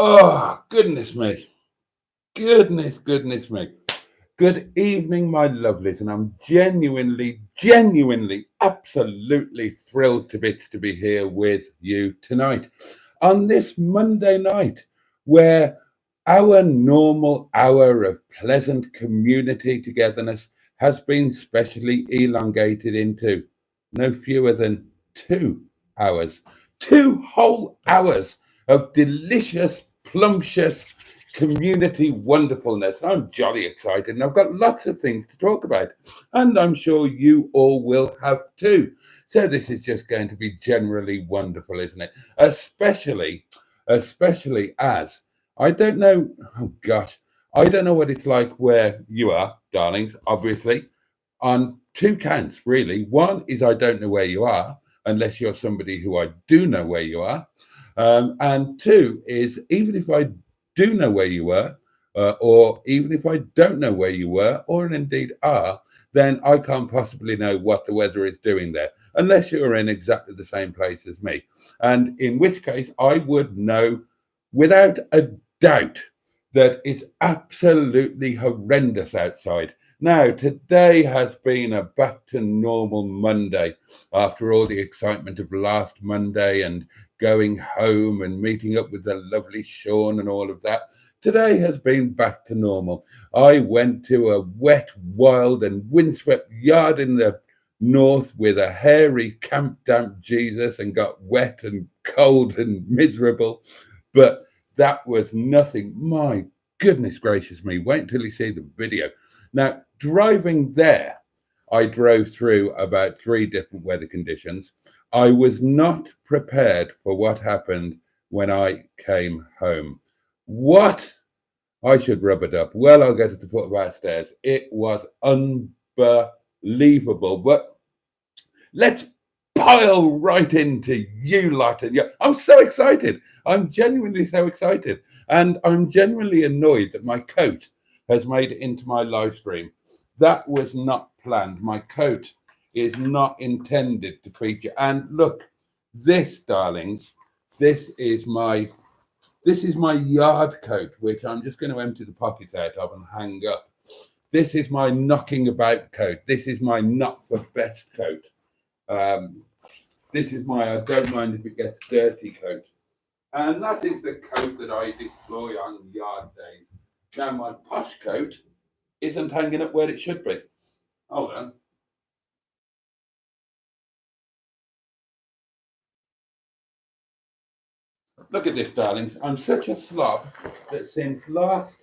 Oh, goodness me. Goodness me. Good evening, my lovelies, and I'm genuinely, absolutely thrilled to bits to be here with you tonight on this Monday night where our normal hour of pleasant community togetherness has been specially elongated into no fewer than 2 hours, 2 whole hours of delicious, plumptious community wonderfulness. I'm jolly excited and I've got lots of things to talk about, and I'm sure you all will have too. So this is just going to be generally wonderful, isn't it? Especially as I don't know, oh gosh, I don't know what it's like where you are, darlings, obviously, on two counts, really. One is I don't know where you are, unless you're somebody who I do know where you are. And two is even if I do know where you were, or even if I don't know where you were, or indeed are, then I can't possibly know what the weather is doing there, unless you're in exactly the same place as me. And in which case, I would know without a doubt that it's absolutely horrendous outside. Now, today has been a back to normal Monday after all the excitement of last Monday and going home and meeting up with the lovely Sean and all of that. Today has been back to normal. I went to a wet, wild, and windswept yard in the north with a hairy, camp damp Jesus and got wet and cold and miserable. But that was nothing. My goodness gracious me. Wait until you see the video. Now, driving there, I drove through about 3 different weather conditions. I was not prepared for what happened when I came home. What? I should rub it up. Well, I'll go to the foot of our stairs. It was unbelievable. But let's pile right into you lot. And I'm so excited. I'm genuinely so excited. And I'm genuinely annoyed that my coat has made it into my live stream. That was not planned. My coat is not intended to feature. And look, this, darlings, this is my yard coat, which I'm just going to empty the pockets out of and hang up. This is my knocking about coat. This is my not for best coat. This is my I don't mind if it gets dirty coat. And that is the coat that I deploy on yard days. Now, my posh coat isn't hanging up where it should be. Hold on. Look at this, darlings. I'm such a slob that since last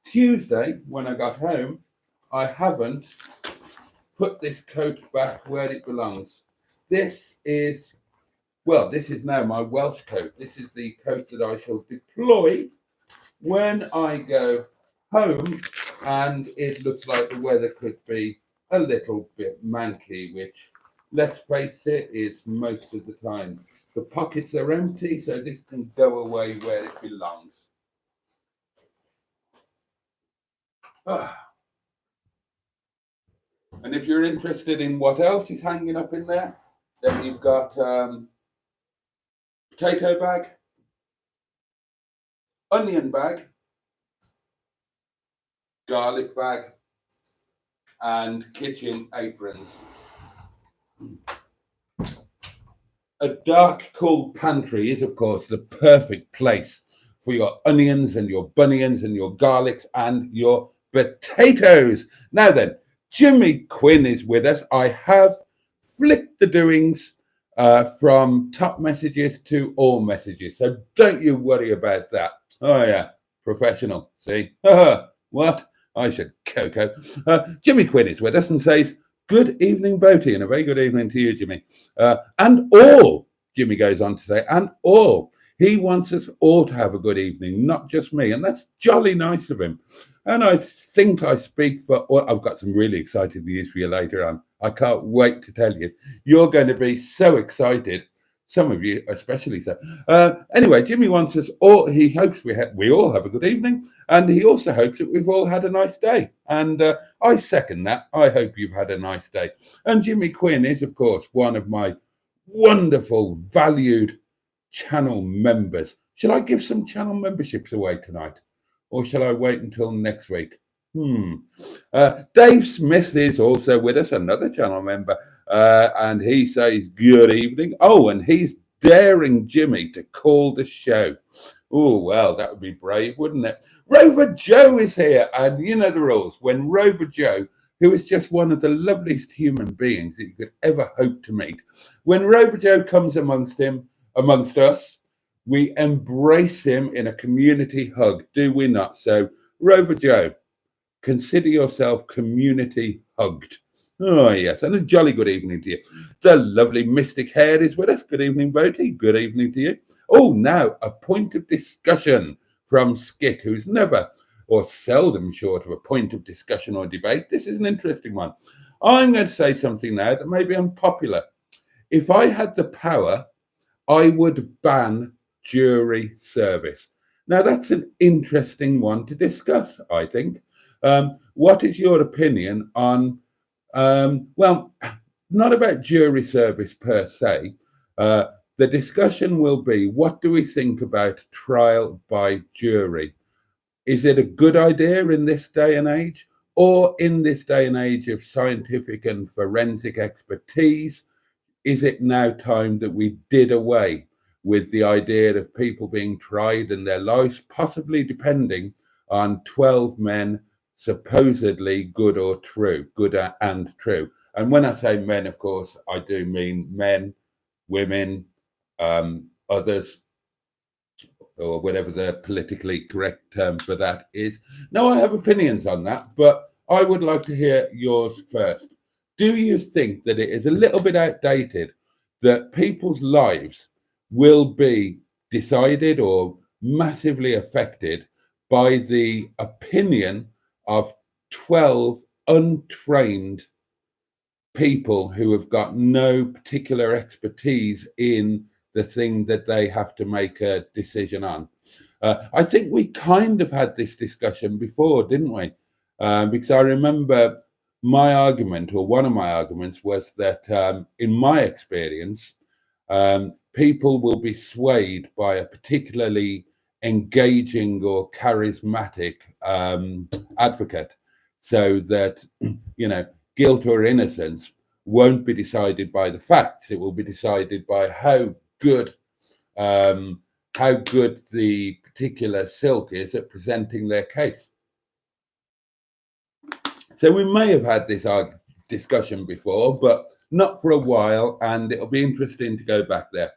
Tuesday, when I got home, I haven't put this coat back where it belongs. This is now my Welsh coat. This is the coat that I shall deploy when I go home, and it looks like the weather could be a little bit manky, which, let's face it, is most of the time. The pockets are empty, so this can go away where it belongs. And if you're interested in what else is hanging up in there, then you've got potato bag, onion bag, garlic bag, and kitchen aprons. A dark, cool pantry is, of course, the perfect place for your onions and your bunions and your garlics and your potatoes. Now then, Jimmy Quinn is with us. I have flicked the doings from top messages to all messages, so don't you worry about that. Oh yeah, professional. See, what? I said Coco. Jimmy Quinn is with us and says, good evening, Boaty, and a very good evening to you, Jimmy. And all, Jimmy goes on to say, and all. He wants us all to have a good evening, not just me. And that's jolly nice of him. And I think I speak for all. I've got some really exciting news for you later on. I can't wait to tell you. You're going to be so excited. Some of you, especially so. Anyway, Jimmy wants us all. He hopes we all have a good evening, and he also hopes that we've all had a nice day. And I second that. I hope you've had a nice day. And Jimmy Quinn is, of course, one of my wonderful, valued channel members. Shall I give some channel memberships away tonight, or shall I wait until next week? Dave Smith is also with us, another channel member, and he says good evening. Oh, and he's daring Jimmy to call the show. Oh, well, that would be brave, wouldn't it? Rover Joe is here, and you know the rules. When Rover Joe, who is just one of the loveliest human beings that you could ever hope to meet, when Rover Joe comes amongst us, we embrace him in a community hug, do we not? So, Rover Joe, consider yourself community hugged. Oh, yes. And a jolly good evening to you. The lovely Mystic Hair is with us. Good evening, Boaty. Good evening to you. Oh, now a point of discussion from Skick, who's never or seldom short of a point of discussion or debate. This is an interesting one. I'm going to say something now that may be unpopular. If I had the power, I would ban jury service. Now, that's an interesting one to discuss, I think. What is your opinion on, well, not about jury service per se. The discussion will be, what do we think about trial by jury? Is it a good idea in this day and age? Or in this day and age of scientific and forensic expertise, is it now time that we did away with the idea of people being tried and their lives possibly depending on 12 men supposedly good or true, good and true? And when I say men, of course, I do mean men, women, others, or whatever the politically correct term for that is. Now, I have opinions on that, but I would like to hear yours first. Do you think that it is a little bit outdated that people's lives will be decided or massively affected by the opinion of 12 untrained people who have got no particular expertise in the thing that they have to make a decision on? I think we kind of had this discussion before, didn't we? Because I remember my argument, or one of my arguments, was that in my experience, people will be swayed by a particularly engaging or charismatic advocate, so that, you know, guilt or innocence won't be decided by the facts. It will be decided by how good the particular silk is at presenting their case. So we may have had this discussion before, but not for a while, and it'll be interesting to go back there.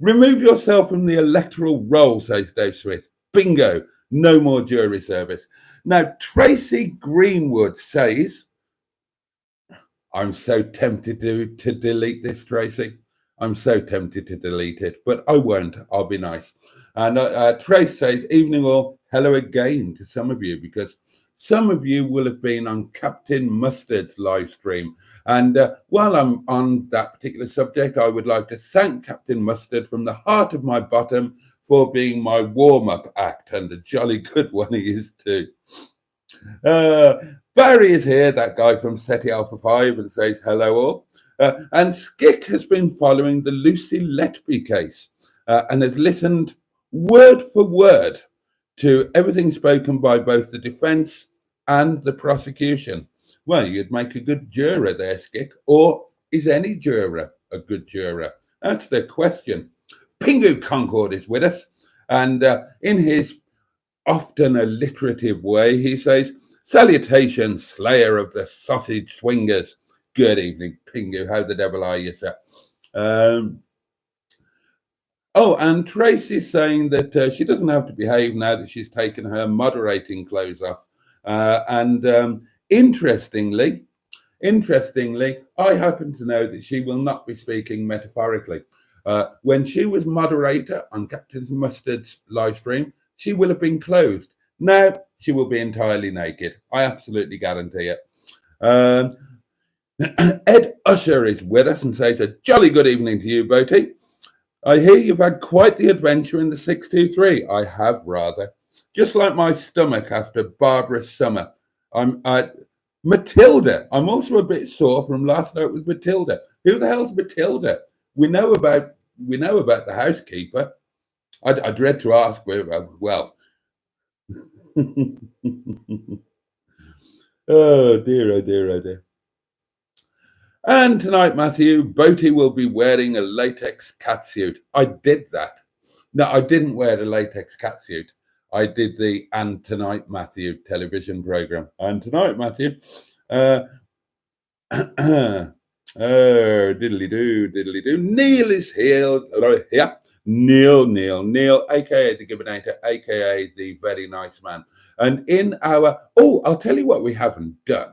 Remove yourself from the electoral roll, says Dave Smith. Bingo, no more jury service. Now, Tracy Greenwood says, I'm so tempted to delete this, Tracy. I'm so tempted to delete it, but I won't. I'll be nice. And Trace says, evening all, hello again to some of you, because some of you will have been on Captain Mustard's live stream. And while I'm on that particular subject, I would like to thank Captain Mustard from the heart of my bottom for being my warm-up act, and a jolly good one he is too. Barry is here, that guy from SETI Alpha 5, and says hello all. And Skick has been following the Lucy Letby case and has listened word for word to everything spoken by both the defence and the prosecution. Well, you'd make a good juror there, Skick. Or is any juror a good juror? That's the question. Pingu Concord is with us, and in his often alliterative way, he says, salutations, slayer of the sausage swingers. Good evening, Pingu. How the devil are you, sir? Oh, and Tracy's saying that she doesn't have to behave now that she's taken her moderating clothes off. And interestingly, I happen to know that she will not be speaking metaphorically. When she was moderator on Captain Mustard's live stream, she will have been clothed. Now she will be entirely naked. I absolutely guarantee it. Ed Usher is with us and says a jolly good evening to you, Boaty. I hear you've had quite the adventure in the 623. I have, rather. Just like my stomach after Barbara Summer. Matilda. I'm also a bit sore from last night with Matilda. Who the hell's Matilda? We know about the housekeeper. I dread to ask, well. Oh dear, oh dear, oh dear. And tonight, Matthew, Boaty will be wearing a latex catsuit. I did that. No, I didn't wear a latex catsuit. I did the And Tonight, Matthew television program. And tonight, Matthew. Diddly-doo. Neil is here. Yeah. Neil, aka the Gibbinator, aka the very nice man. And I'll tell you what we haven't done.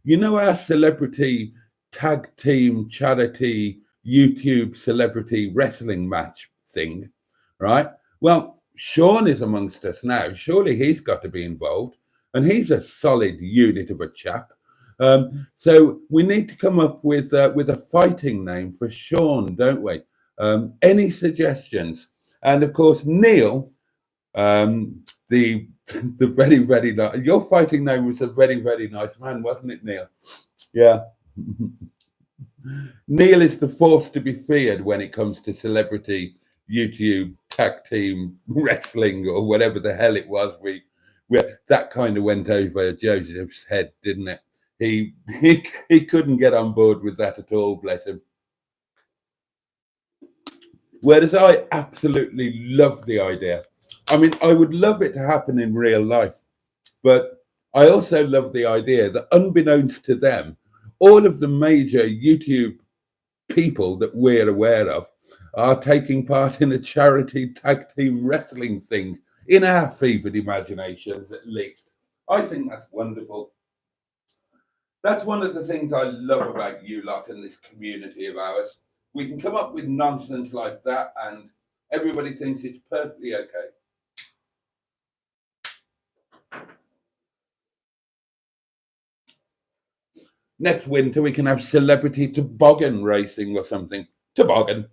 You know our celebrity tag team charity YouTube celebrity wrestling match thing, right? Well, Sean is amongst us now. Surely he's got to be involved, and he's a solid unit of a chap. So we need to come up with a fighting name for Sean, don't we? Any suggestions? And of course, Neil, the very, very nice. Your fighting name was a very, very nice man, wasn't it, Neil? Yeah. Neil is the force to be feared when it comes to celebrity YouTube tag team wrestling or whatever the hell it was. That kind of went over Joseph's head, didn't it? He couldn't get on board with that at all, bless him. Whereas I absolutely love the idea. I mean, I would love it to happen in real life, but I also love the idea that unbeknownst to them, all of the major YouTube people that we're aware of are taking part in a charity tag team wrestling thing, in our fevered imaginations at least. I think that's wonderful. That's one of the things I love about you lot and this community of ours. We can come up with nonsense like that and everybody thinks it's perfectly okay. Next winter, we can have celebrity toboggan racing or something. Toboggan.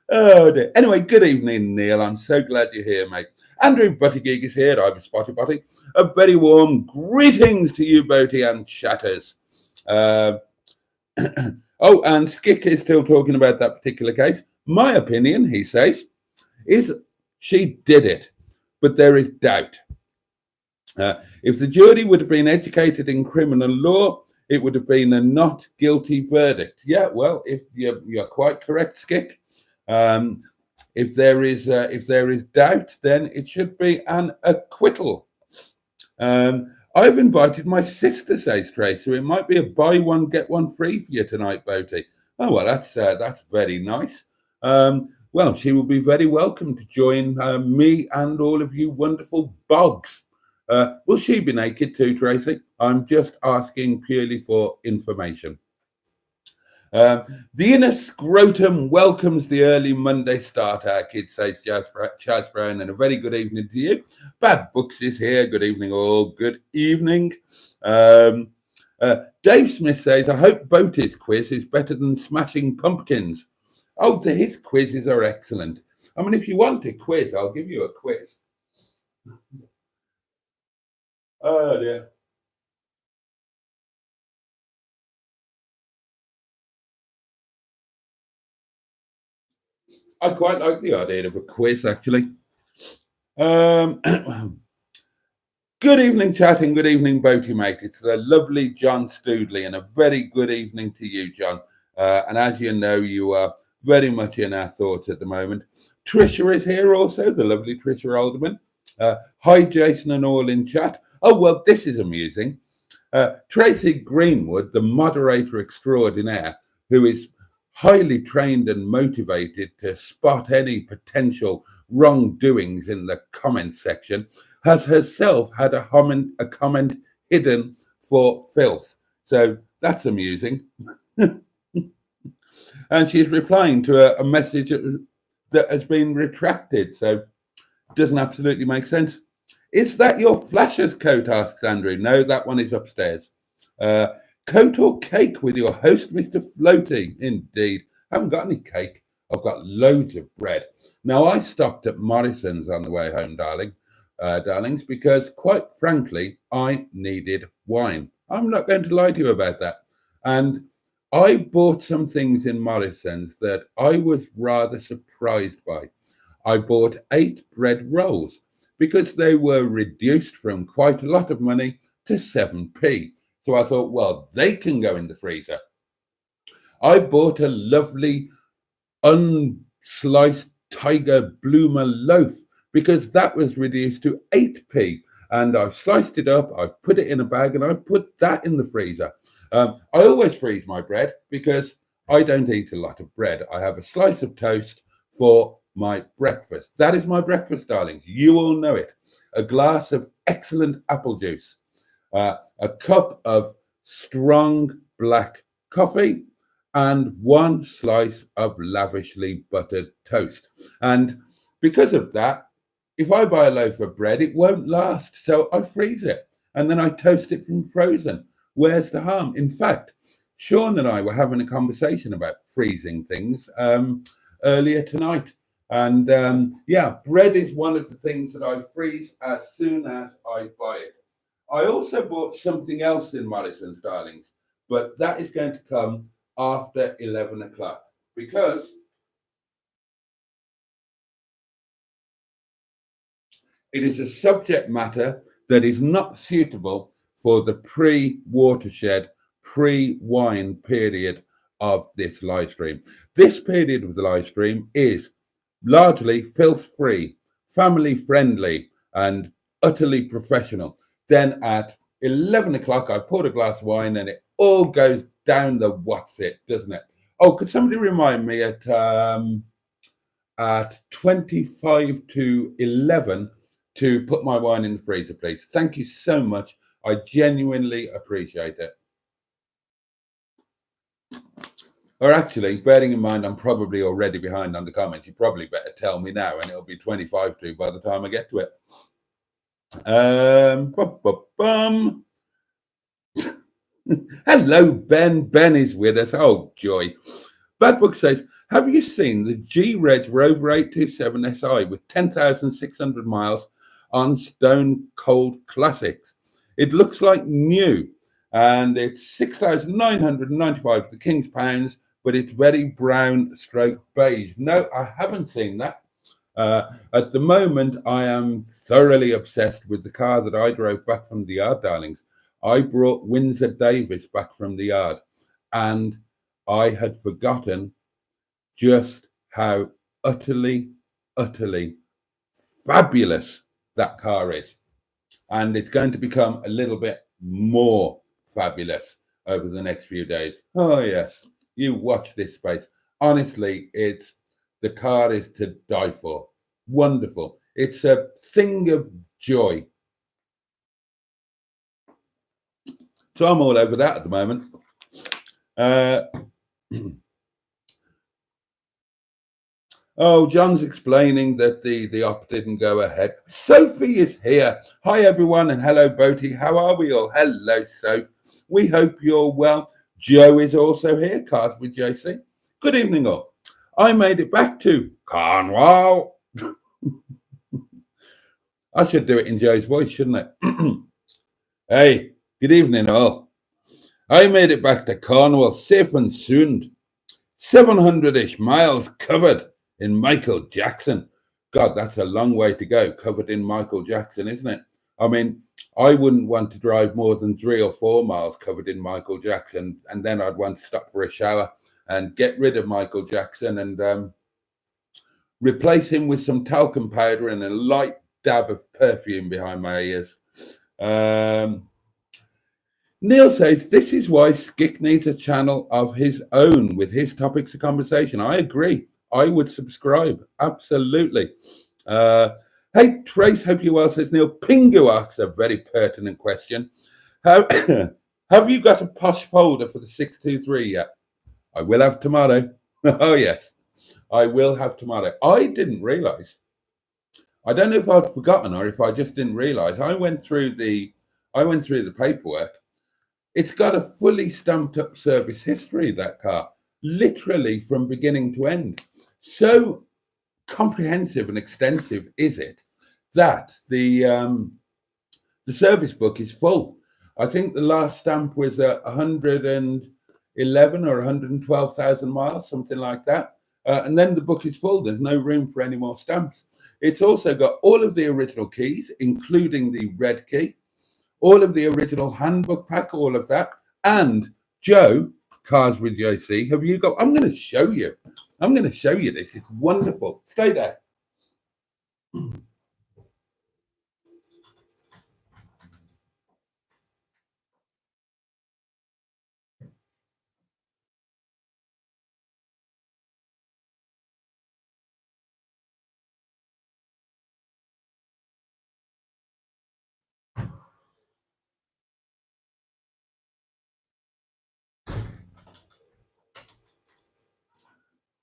Oh dear. Anyway, good evening, Neil. I'm so glad you're here, mate. Andrew Buttigieg is here. I'm Spotty Botty. A very warm greetings to you, Boaty and chatters. Oh, and Skick is still talking about that particular case. My opinion, he says, is she did it, but there is doubt. If the jury would have been educated in criminal law, it would have been a not guilty verdict. Yeah, well, if you're quite correct, Skick. If there is doubt, then it should be an acquittal. I've invited my sister, says Tracy. It might be a buy one get one free for you tonight, Boaty. Oh well, that's very nice. Well, she will be very welcome to join me and all of you wonderful bogs. Will she be naked too, Tracy? I'm just asking purely for information. The inner scrotum welcomes the early Monday start, our kid, says Chaz Brown, and a very good evening to you. Bad Books is here. Good evening, all. Good evening. Dave Smith says, I hope Boaty's quiz is better than Smashing Pumpkins. Oh, his quizzes are excellent. I mean, if you want a quiz, I'll give you a quiz. Oh, dear. I quite like the idea of a quiz, actually. Good evening, chatting. Good evening, Boaty, mate. It's the lovely John Stoodley, and a very good evening to you, John. And as you know, you are very much in our thoughts at the moment. Trisha is here also, the lovely Trisha Alderman. Hi, Jason and all in chat. Oh, well, this is amusing. Tracy Greenwood, the moderator extraordinaire, who is highly trained and motivated to spot any potential wrongdoings in the comment section, has herself had a comment hidden for filth. So that's amusing. And she's replying to a message that has been retracted. So it doesn't absolutely make sense. Is that your Flashers coat? Asks Andrew. No, that one is upstairs. Coat or cake with your host, Mr. Floaty? Indeed. I haven't got any cake. I've got loads of bread. Now, I stopped at Morrison's on the way home, darlings, because quite frankly, I needed wine. I'm not going to lie to you about that. And I bought some things in Morrison's that I was rather surprised by. I bought 8 bread rolls because they were reduced from quite a lot of money to 7p. So I thought, well, they can go in the freezer. I bought a lovely unsliced Tiger Bloomer loaf because that was reduced to 8p. And I've sliced it up, I've put it in a bag, and I've put that in the freezer. I always freeze my bread because I don't eat a lot of bread. I have a slice of toast for my breakfast. That is my breakfast, darling. You all know it. A glass of excellent apple juice, a cup of strong black coffee, and 1 slice of lavishly buttered toast. And because of that, if I buy a loaf of bread, it won't last. So I freeze it and then I toast it from frozen. Where's the harm? In fact, Sean and I were having a conversation about freezing things earlier tonight. And yeah, bread is one of the things that I freeze as soon as I buy it. I also bought something else in Morrison's, darlings, but that is going to come after 11 o'clock because it is a subject matter that is not suitable for the pre-watershed, pre-wine period of this live stream. This period of the live stream is largely filth-free, family-friendly, and utterly professional. Then at 11 o'clock, I poured a glass of wine and it all goes down the what's it, doesn't it? Oh, could somebody remind me at 25 to 11 to put my wine in the freezer, please? Thank you so much. I genuinely appreciate it. Or actually, bearing in mind I'm probably already behind on the comments, you probably better tell me now and it'll be 25 to by the time I get to it. Hello, Ben. Ben is with us. Oh, joy. Bad Book says, have you seen the G-Reg Rover 827 SI with 10,600 miles on Stone Cold Classics? It looks like new, and it's 6,995 the King's pounds, but it's very brown stroke beige. No, I haven't seen that. At the moment, I am thoroughly obsessed with the car that I drove back from the yard, darlings. I brought Windsor Davis back from the yard, and I had forgotten just how utterly, utterly fabulous that car is. And it's going to become a little bit more fabulous over the next few days. Oh, yes. You watch this space. Honestly, the car is to die for. Wonderful. It's a thing of joy. So I'm all over that at the moment. Oh, John's explaining that the op didn't go ahead. Sophie is here. Hi, everyone, and hello, Boaty. How are we all? Hello, Soph. We hope you're well. Joe is also here, cast with JC. Good evening, all. I made it back to Cornwall. I should do it in Joe's voice, shouldn't I? Hey, good evening, all. I made it back to Cornwall safe and sound. 700-ish miles covered in Michael Jackson. God, that's a long way to go, covered in Michael Jackson, isn't it? I mean, I wouldn't want to drive more than 3 or 4 miles covered in Michael Jackson, and then I'd want to stop for a shower and get rid of Michael Jackson and replace him with some talcum powder and a light dab of perfume behind my ears. Neil says, this is why Skick needs a channel of his own with his topics of conversation. I agree. I would subscribe. Absolutely. Hey, Trace, hope you're well, says Neil. Pingu asks a very pertinent question. Have you got a posh folder for the 623 yet? I will have tomorrow. Oh, yes. I will have tomorrow. I didn't realise. I don't know if I'd forgotten or if I just didn't realise. I went through the paperwork. It's got a fully stamped up service history, that car, literally from beginning to end. So comprehensive and extensive is it that the service book is full. I think the last stamp was 111 or 112,000 miles, something like that. And then the book is full. There's no room for any more stamps. It's also got all of the original keys, including the red key, all of the original handbook pack, all of that. And Joe, Cars with JC, have you got? I'm going to show you. I'm going to show you this. It's wonderful. Stay there.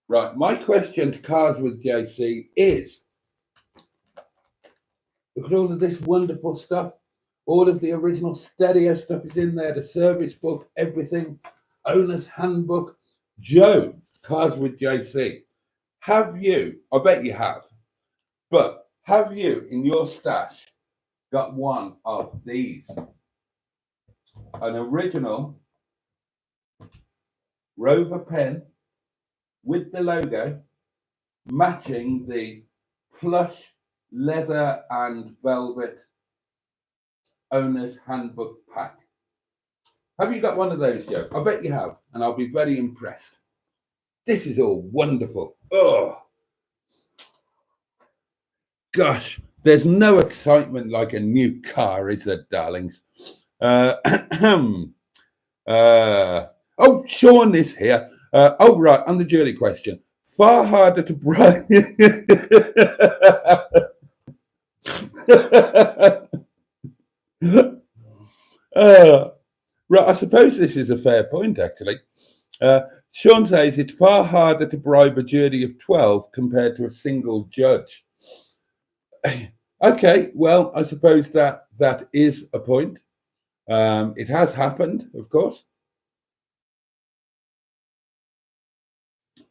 Right, my question to Cars with JC is, look at all of this wonderful stuff. All of the original stereo stuff is in there, the service book, everything, owner's handbook. Joe, Cars with JC, have you, I bet you have, but have you in your stash got one of these? An original Rover pen with the logo, matching the plush leather and velvet owner's handbook pack. Have you got one of those, Joe? I bet you have, and I'll be very impressed. This is all wonderful. Oh, gosh, there's no excitement like a new car, is there, darlings? Oh, Sean is here. Oh, right, on the jury question. Far harder to bribe. Right, I suppose this is a fair point, actually. Sean says it's far harder to bribe a jury of 12 compared to a single judge. Okay, well, I suppose that is a point. It has happened, of course.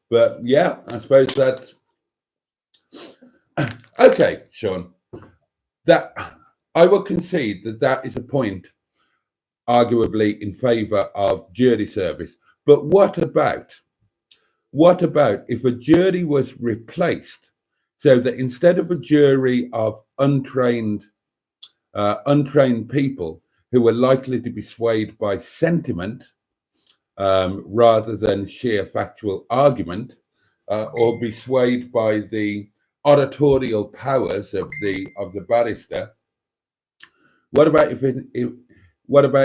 But yeah, I suppose that's okay, Sean. That I will concede that is a point, arguably in favour of jury service. But what about if a jury was replaced so that instead of a jury of untrained people who were likely to be swayed by sentiment rather than sheer factual argument, or be swayed by the oratorial powers of the barrister? What about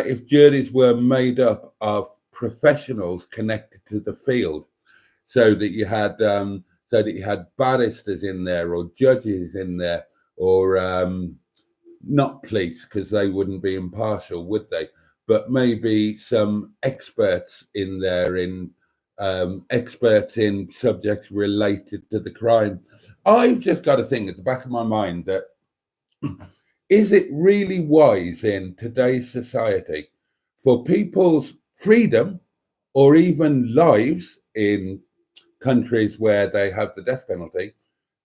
if juries were made up of professionals connected to the field, so that you had barristers in there, or judges in there, or not police, because they wouldn't be impartial, would they? But maybe some experts in there, experts in subjects related to the crime. I've just got a thing at the back of my mind that is it really wise in today's society for people's freedom or even lives in countries where they have the death penalty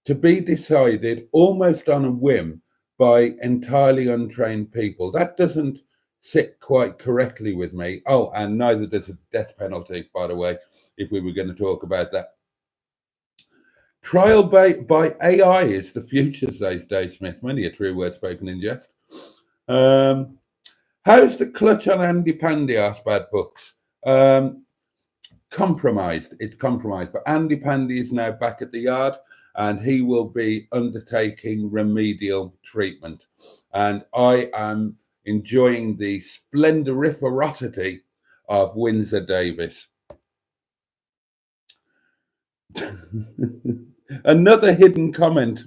to be decided almost on a whim by entirely untrained people? That doesn't sit quite correctly with me. Oh, and neither does the death penalty, by the way, if we were going to talk about that. Trial by AI is the future, says Dave Smith. Many a true word spoken in jest. How's the clutch on Andy Pandy, asked Bad Books? Compromised. It's compromised. But Andy Pandy is now back at the yard, and he will be undertaking remedial treatment. And I am enjoying the splendoriferosity of Windsor Davis. Another hidden comment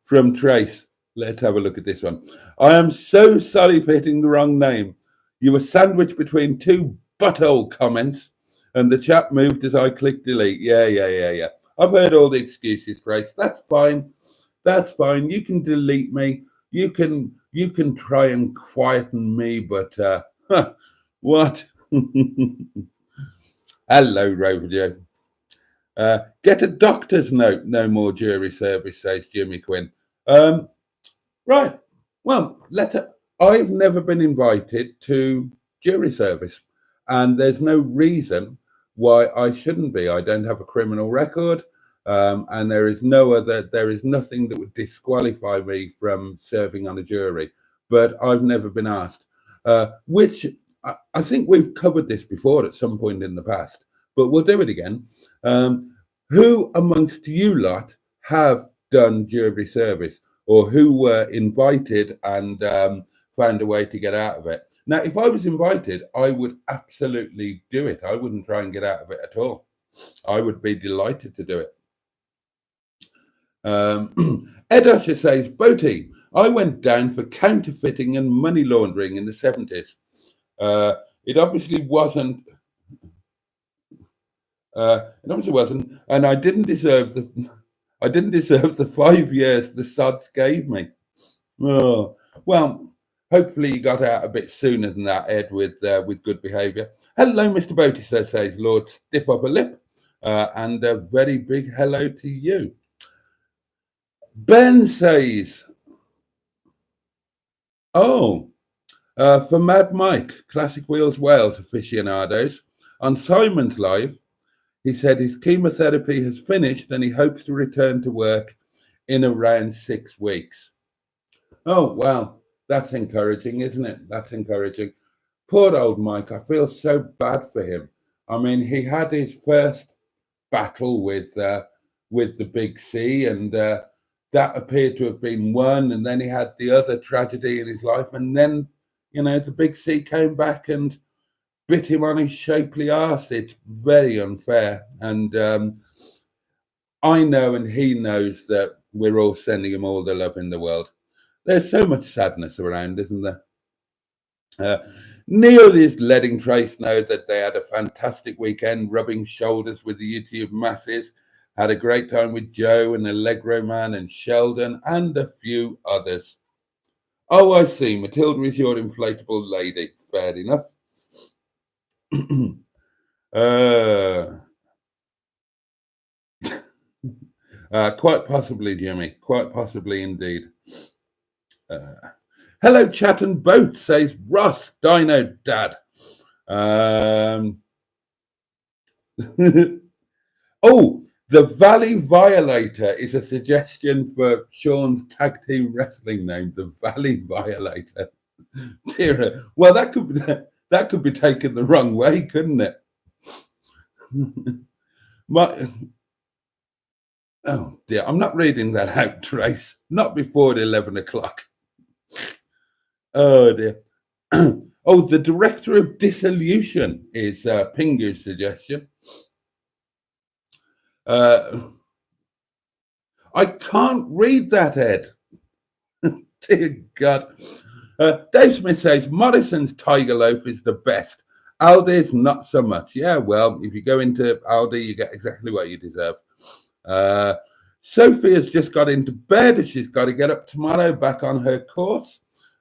from Trace. Let's have a look at this one. I am so sorry for hitting the wrong name. You were sandwiched between two butthole comments, and the chat moved as I clicked delete. Yeah. I've heard all the excuses, Trace. That's fine. That's fine. You can delete me. You can try and quieten me, but what? Hello, Rover Joe. Get a doctor's note. No more jury service, says Jimmy Quinn. Right. Well, I've never been invited to jury service, and there's no reason why I shouldn't be. I don't have a criminal record, and there is nothing that would disqualify me from serving on a jury. But I've never been asked, which I think we've covered this before at some point in the past, but we'll do it again. Who amongst you lot have done jury service, or who were invited and found a way to get out of it? Now, if I was invited, I would absolutely do it. I wouldn't try and get out of it at all. I would be delighted to do it. Ed Usher says, Boaty, I went down for counterfeiting and money laundering in the 70s. It obviously wasn't. And I didn't deserve the 5 years the sods gave me. Oh, well, hopefully you got out a bit sooner than that, Ed, with good behaviour. Hello, Mr. Boaty, says Lord Stiff Upper Lip, and a very big hello to you. Ben says, for Mad Mike, Classic Wheels Wales aficionados, on Simon's Live, he said his chemotherapy has finished and he hopes to return to work in around 6 weeks. Oh, well, that's encouraging, isn't it? That's encouraging. Poor old Mike, I feel so bad for him. I mean, he had his first battle with the big C, and that appeared to have been won. And then he had the other tragedy in his life. And then, the big C came back and bit him on his shapely arse. It's very unfair. And I know, and he knows, that we're all sending him all the love in the world. There's so much sadness around, isn't there? Neil is letting Trace know that they had a fantastic weekend, rubbing shoulders with the YouTube masses. Had a great time with Joe and Allegro Man and Sheldon and a few others. Oh, I see. Matilda is your inflatable lady. Fair enough. Quite possibly, Jimmy. Quite possibly indeed. Hello, Chat and Boat, says Ross, Dino Dad. Oh, the Valley Violator is a suggestion for Sean's tag team wrestling name, the Valley Violator. Dear, well, that could be taken the wrong way, couldn't it? Oh dear, I'm not reading that out, Trace. Not before 11 o'clock. Oh dear. Oh, the Director of Dissolution is Pingu's suggestion. I can't read that, Ed. Dear God. Dave Smith says Morrison's Tiger Loaf is the best. Aldi's not so much. Yeah, well, if you go into Aldi, you get exactly what you deserve. Sophia's just got into bed. She's got to get up tomorrow back on her course.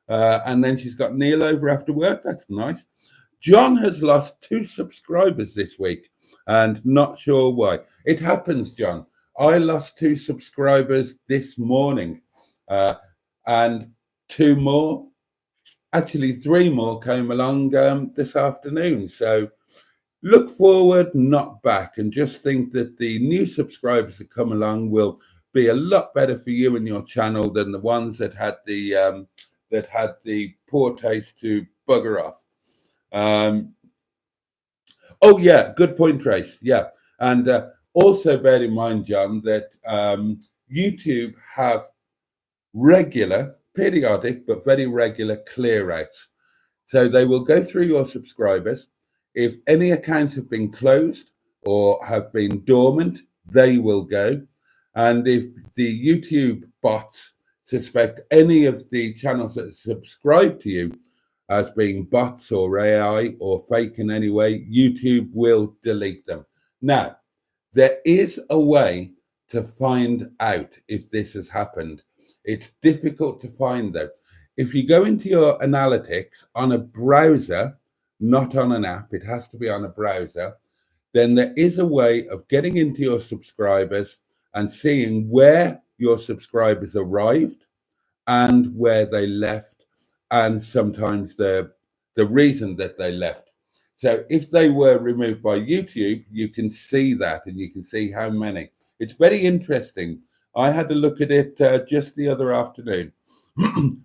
And then she's got Neil over after work. That's nice. John has lost 2 subscribers this week and not sure why. It happens, John. I lost 2 subscribers this morning and 2 more, actually 3 more came along this afternoon. So look forward, not back, and just think that the new subscribers that come along will be a lot better for you and your channel than the ones that had the poor taste to bugger off. Oh yeah, good point, Trace. Yeah, and also bear in mind, John, that YouTube have regular periodic but very regular clear outs. So they will go through your subscribers. If any accounts have been closed or have been dormant, they will go. And if the YouTube bots suspect any of the channels that subscribe to you as being bots or AI or fake in any way, YouTube will delete them. Now, there is a way to find out if this has happened. It's difficult to find though. If you go into your analytics on a browser, not on an app, it has to be on a browser, then there is a way of getting into your subscribers and seeing where your subscribers arrived and where they left, and sometimes the reason that they left. So if they were removed by YouTube, you can see that and you can see how many. It's very interesting. I had a look at it just the other afternoon.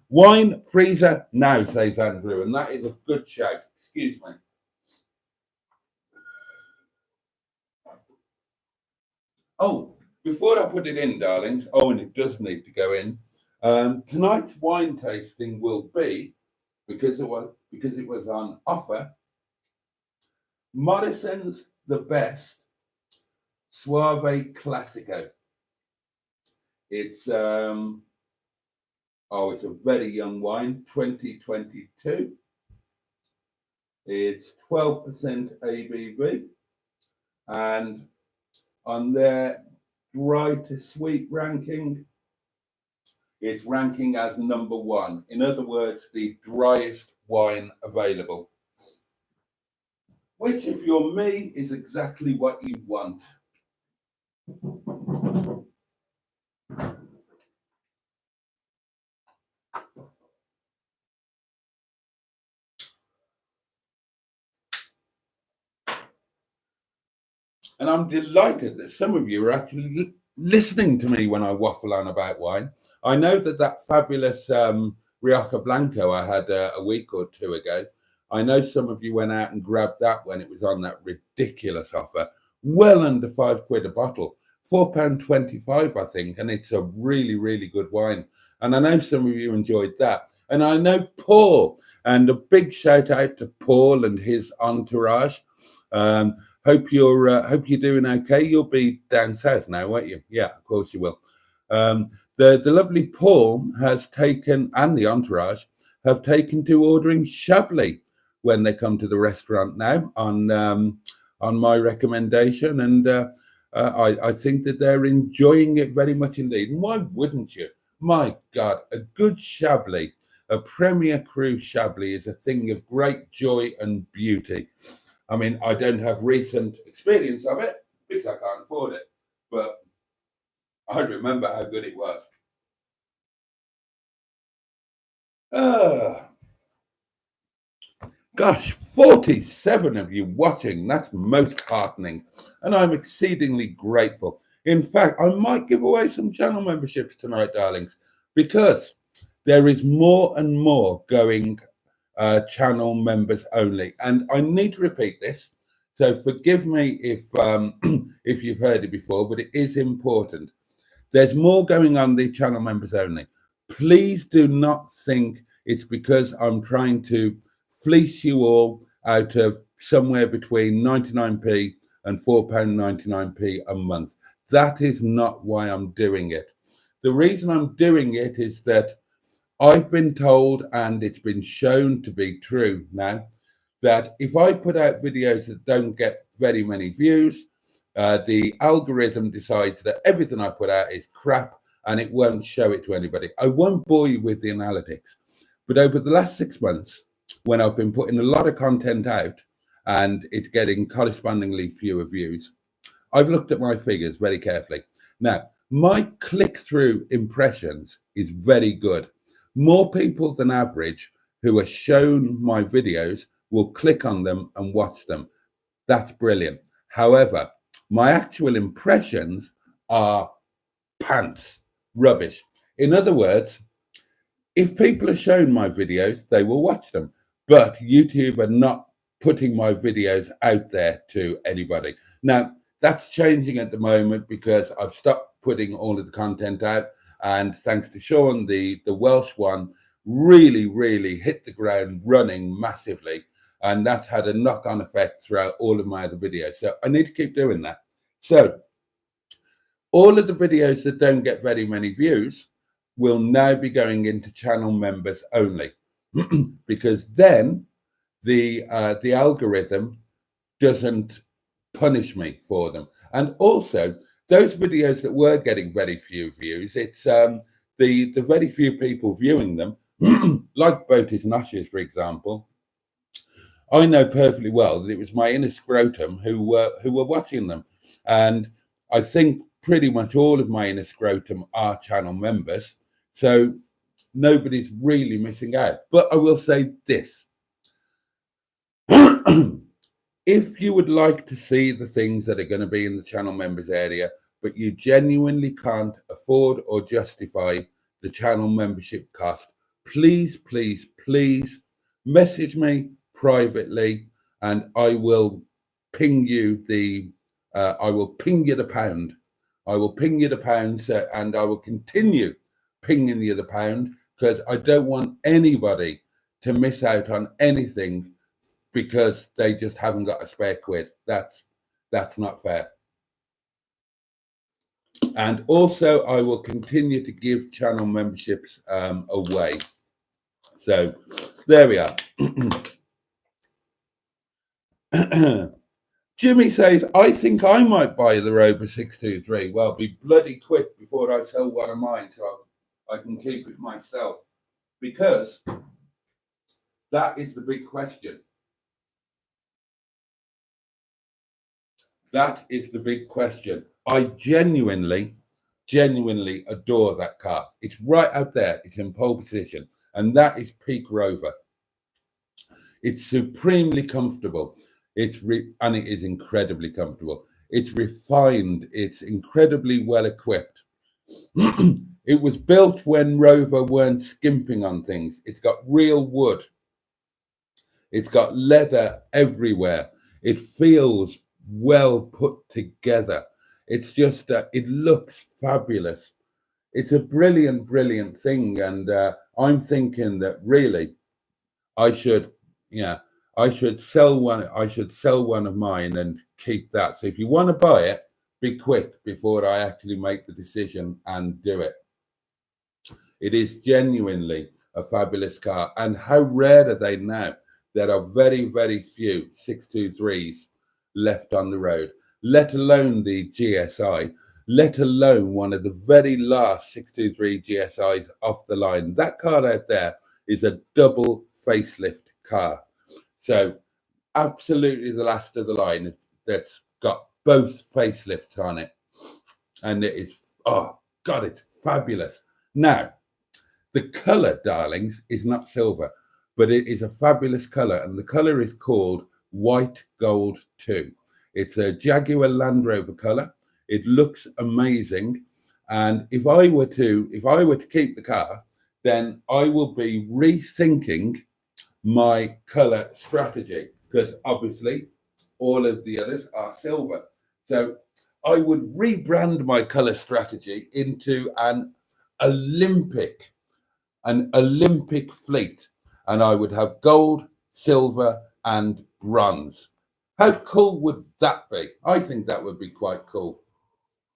Wine freezer now, says Andrew, and that is a good shout. Excuse me. Oh, before I put it in, darlings, and it does need to go in. Tonight's wine tasting will be, because it was on offer, Morrison's The Best Soave Classico. It's it's a very young wine, 2022. It's 12% ABV, and on their dry to sweet ranking, it's ranking as number 1. In other words, the driest wine available. Which, if you're me, is exactly what you want. And I'm delighted that some of you are actually listening to me when I waffle on about wine. I know that fabulous Rioja Blanco I had a week or two ago, I know some of you went out and grabbed that when it was on that ridiculous offer, well under £5 a bottle, £4.25, I think, and it's a really, really good wine. And I know some of you enjoyed that. And I know Paul, and a big shout out to Paul and his entourage. Hope you're doing okay. You'll be down south now, won't you? Yeah, of course you will. The lovely Paul has taken, and the entourage have taken to ordering Chablis when they come to the restaurant now on my recommendation, and I think that they're enjoying it very much indeed. And why wouldn't you? My God, a good Chablis, a Premier Cru Chablis, is a thing of great joy and beauty. I mean, I don't have recent experience of it because I can't afford it, but I remember how good it was. Gosh, 47 of you watching. That's most heartening, and I'm exceedingly grateful. In fact, I might give away some channel memberships tonight, darlings, because there is more and more going channel members only. And I need to repeat this, so forgive me if you've heard it before, but it is important. There's more going on the channel members only. Please do not think it's because I'm trying to fleece you all out of somewhere between 99p and £4.99p a month. That is not why I'm doing it. The reason I'm doing it is that I've been told, and it's been shown to be true now, that if I put out videos that don't get very many views, the algorithm decides that everything I put out is crap and it won't show it to anybody. I won't bore you with the analytics, but over the last 6 months, when I've been putting a lot of content out and it's getting correspondingly fewer views, I've looked at my figures very carefully. Now, my click-through impressions is very good. More people than average who are shown my videos will click on them and watch them. That's brilliant. However, my actual impressions are pants, rubbish. In other words, if people are shown my videos, they will watch them. But YouTube are not putting my videos out there to anybody. Now, that's changing at the moment because I've stopped putting all of the content out And thanks to Sean, the Welsh one really hit the ground running massively. And that's had a knock-on effect throughout all of my other videos. So I need to keep doing that. So all of the videos that don't get very many views will now be going into channel members only, because then the algorithm doesn't punish me for them. And also, those videos that were getting very few views, it's the very few people viewing them, like Boaty's and Ushers, for example. I know perfectly well that it was my inner scrotum who were watching them, and I think pretty much all of my inner scrotum are channel members, so nobody's really missing out. But I will say this. If you would like to see the things that are going to be in the channel members area, but you genuinely can't afford or justify the channel membership cost, please message me privately, and I will ping you the pound. I will ping you the pound, and I will continue pinging you the pound, because I don't want anybody to miss out on anything because they just haven't got a spare quid. That's not fair. And also, I will continue to give channel memberships away. So there we are. Jimmy says, I think I might buy the Rover 623. Well, be bloody quick before I sell one of mine, so I can keep it myself, because that is the big question. That is the big question. I genuinely adore that car. It's right out there. It's in pole position, and that is peak Rover. It's supremely comfortable. And it is incredibly comfortable. It's refined. It's incredibly well equipped. It was built when Rover weren't skimping on things. It's got real wood. It's got leather everywhere. It feels well put together. It's just it looks fabulous. It's a brilliant thing, and I'm thinking that really I should sell one. I should sell one of mine and keep that. So if you want to buy it, be quick before I actually make the decision and do it. It is genuinely a fabulous car, and how rare are they now? There are very few 623s left on the road, let alone the GSI, let alone one of the very last 623 GSIs off the line. That car out there is a double facelift car. So absolutely the last of the line that's got both facelifts on it. And it is, oh God, it's fabulous. Now, the colour, darlings, is not silver, but it is a fabulous colour, and the colour is called White Gold 2. It's a Jaguar Land Rover colour. It looks amazing, and if I were to keep the car, then I will be rethinking my colour strategy, because obviously all of the others are silver. So I would rebrand my colour strategy into an Olympic fleet, and I would have gold, silver, and bronze. How cool would that be? I think that would be quite cool.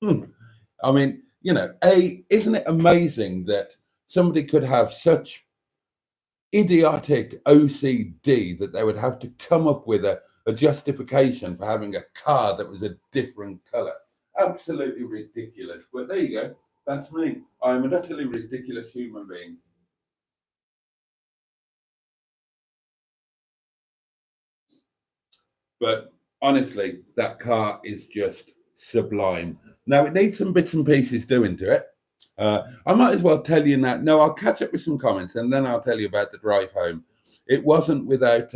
I mean, isn't it amazing that somebody could have such idiotic OCD that they would have to come up with a justification for having a car that was a different color? Absolutely ridiculous. But there you go. That's me. I'm an utterly ridiculous human being. But honestly, that car is just sublime. Now, it needs some bits and pieces doing to it. I might as well tell you that. No, I'll catch up with some comments, and then I'll tell you about the drive home. It wasn't without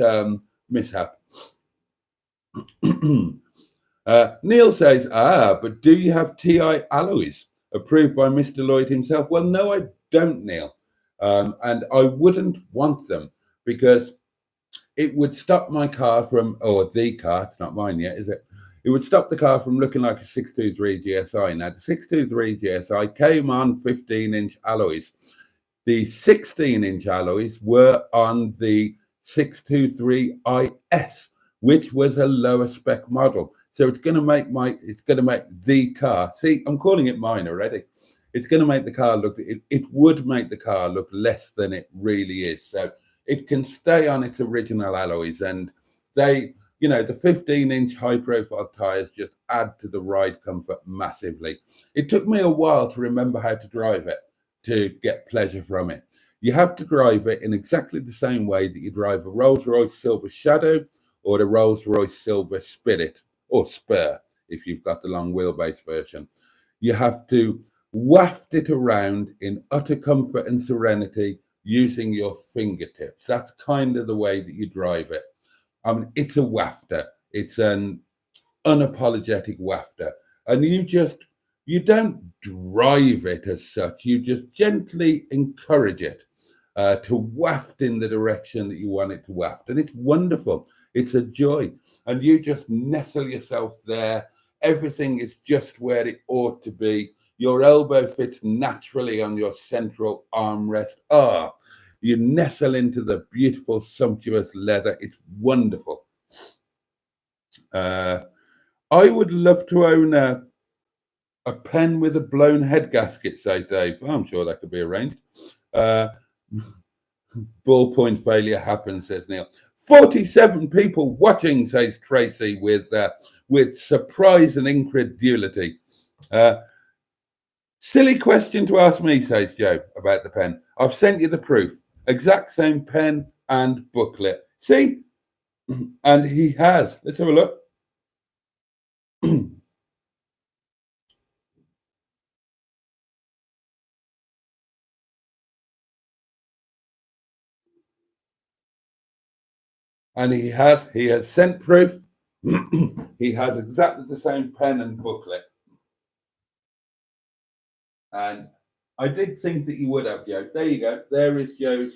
mishap. Neil says, but do you have TI alloys approved by Mr. Lloyd himself? Well, no, I don't, Neil. And I wouldn't want them, because it would stop my car from, or the car, it's not mine yet, is it? it would stop the car from looking like a 623 GSI. Now, the 623 GSI came on 15-inch alloys. The 16-inch alloys were on the 623 IS, which was a lower spec model. So it's going to make the car. See, I'm calling it mine already. It's going to make the car look. It would make the car look less than it really is. So it can stay on its original alloys, and they, the 15-inch high-profile tires just add to the ride comfort massively. It took me a while to remember how to drive it, to get pleasure from it. You have to drive it in exactly the same way that you drive a Rolls-Royce Silver Shadow or the Rolls-Royce Silver Spirit, or Spur, if you've got the long wheelbase version. You have to waft it around in utter comfort and serenity using your fingertips. That's kind of the way that you drive it. I mean, it's a wafter. It's an unapologetic wafter. And you don't drive it as such. You just gently encourage it to waft in the direction that you want it to waft. And it's wonderful. It's a joy. And you just nestle yourself there. Everything is just where it ought to be. Your elbow fits naturally on your central armrest. You nestle into the beautiful, sumptuous leather. It's wonderful. I would love to own a pen with a blown head gasket, say Dave. I'm sure that could be arranged. Ballpoint failure happens, says Neil. 47 people watching, says Tracy, with surprise and incredulity. Silly question to ask me, says Joe, about the pen. I've sent you the proof. Exact same pen and booklet. See? And he has. Let's have a look. And he has sent proof. He has exactly the same pen and booklet. And I did think that you would have, Joe. There you go. There is Joe's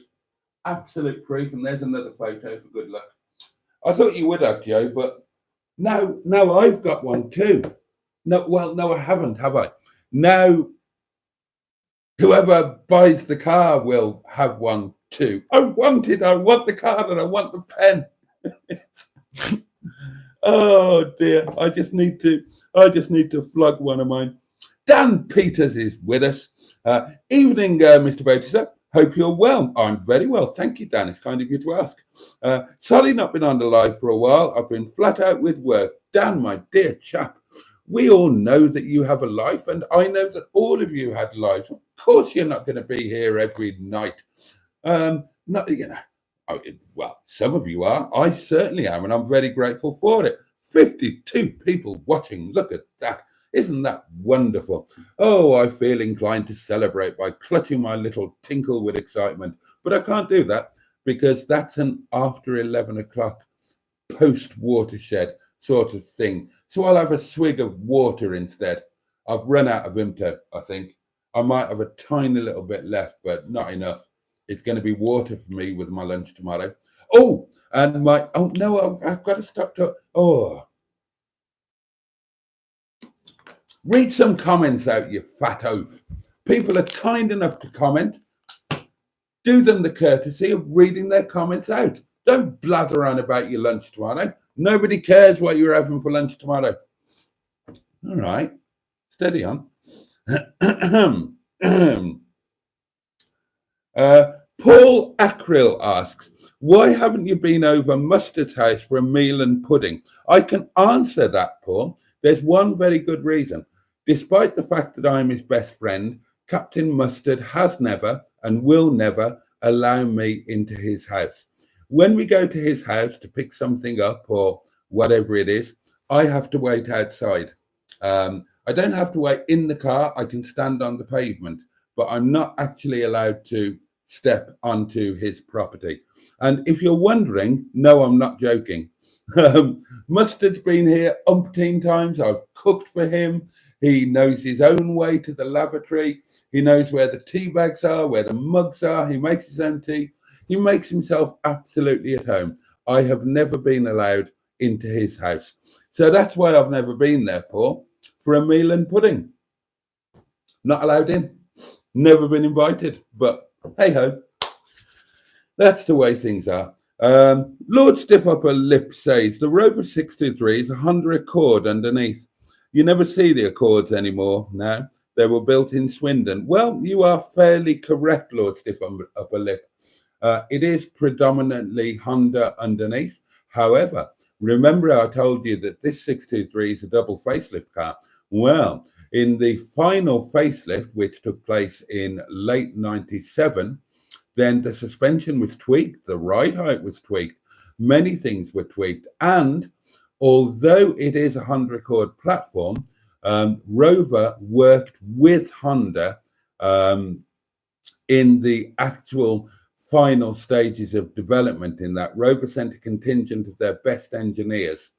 absolute proof. And there's another photo for good luck. I thought you would have, Joe, but no, I've got one too. No, I haven't, have I? Now, whoever buys the car will have one too. I want the card and I want the pen. Oh dear. I just need to flog one of mine. Dan Peters is with us. Evening, Mr. Boaty, sir. Hope you're well. I'm very well. Thank you, Dan. It's kind of you to ask. Sorry not been on the live for a while. I've been flat out with work. Dan, my dear chap, we all know that you have a life, and I know that all of you had lives. Of course you're not going to be here every night. Not, well, some of you are. I certainly am, and I'm very grateful for it. 52 people watching. Look at that. Isn't that wonderful? Oh, I feel inclined to celebrate by clutching my little tinkle with excitement. But I can't do that because that's an after 11 o'clock post-watershed sort of thing. So I'll have a swig of water instead. I've run out of Vimto, I think. I might have a tiny little bit left, but not enough. It's going to be water for me with my lunch tomorrow. Oh, and no, I've got to stop talking. Read some comments out, you fat oaf. People are kind enough to comment. Do them the courtesy of reading their comments out. Don't blather on about your lunch tomorrow. Nobody cares what you're having for lunch tomorrow. All right. Steady on. Paul Acril asks, why haven't you been over Mustard's house for a meal and pudding? I can answer that, Paul. There's one very good reason. Despite the fact that I'm his best friend, Captain Mustard has never and will never allow me into his house. When we go to his house to pick something up or whatever it is, I have to wait outside. I don't have to wait in the car. I can stand on the pavement, but I'm not actually allowed to step onto his property. And if you're wondering, no, I'm not joking. Mustard's been here umpteen times. I've cooked for him. He knows his own way to the lavatory. He knows where the tea bags are, where the mugs are. He makes his own tea. He makes himself absolutely at home. I have never been allowed into his house. So that's why I've never been there, Paul, for a meal and pudding. Not allowed in, never been invited, but hey ho, that's the way things are. Lord Stiff Upper Lip says the Rover 623 is a Honda Accord underneath. You never see the Accords anymore now. They were built in Swindon. Well, you are fairly correct, Lord Stiff Upper Lip. It is predominantly Honda underneath. However, remember I told you that this 623 is a double facelift car. Well, in the final facelift, which took place in late 97, then the suspension was tweaked, the ride height was tweaked, many things were tweaked. And although it is a Honda Accord platform, Rover worked with Honda in the actual final stages of development. In that, Rover sent a contingent of their best engineers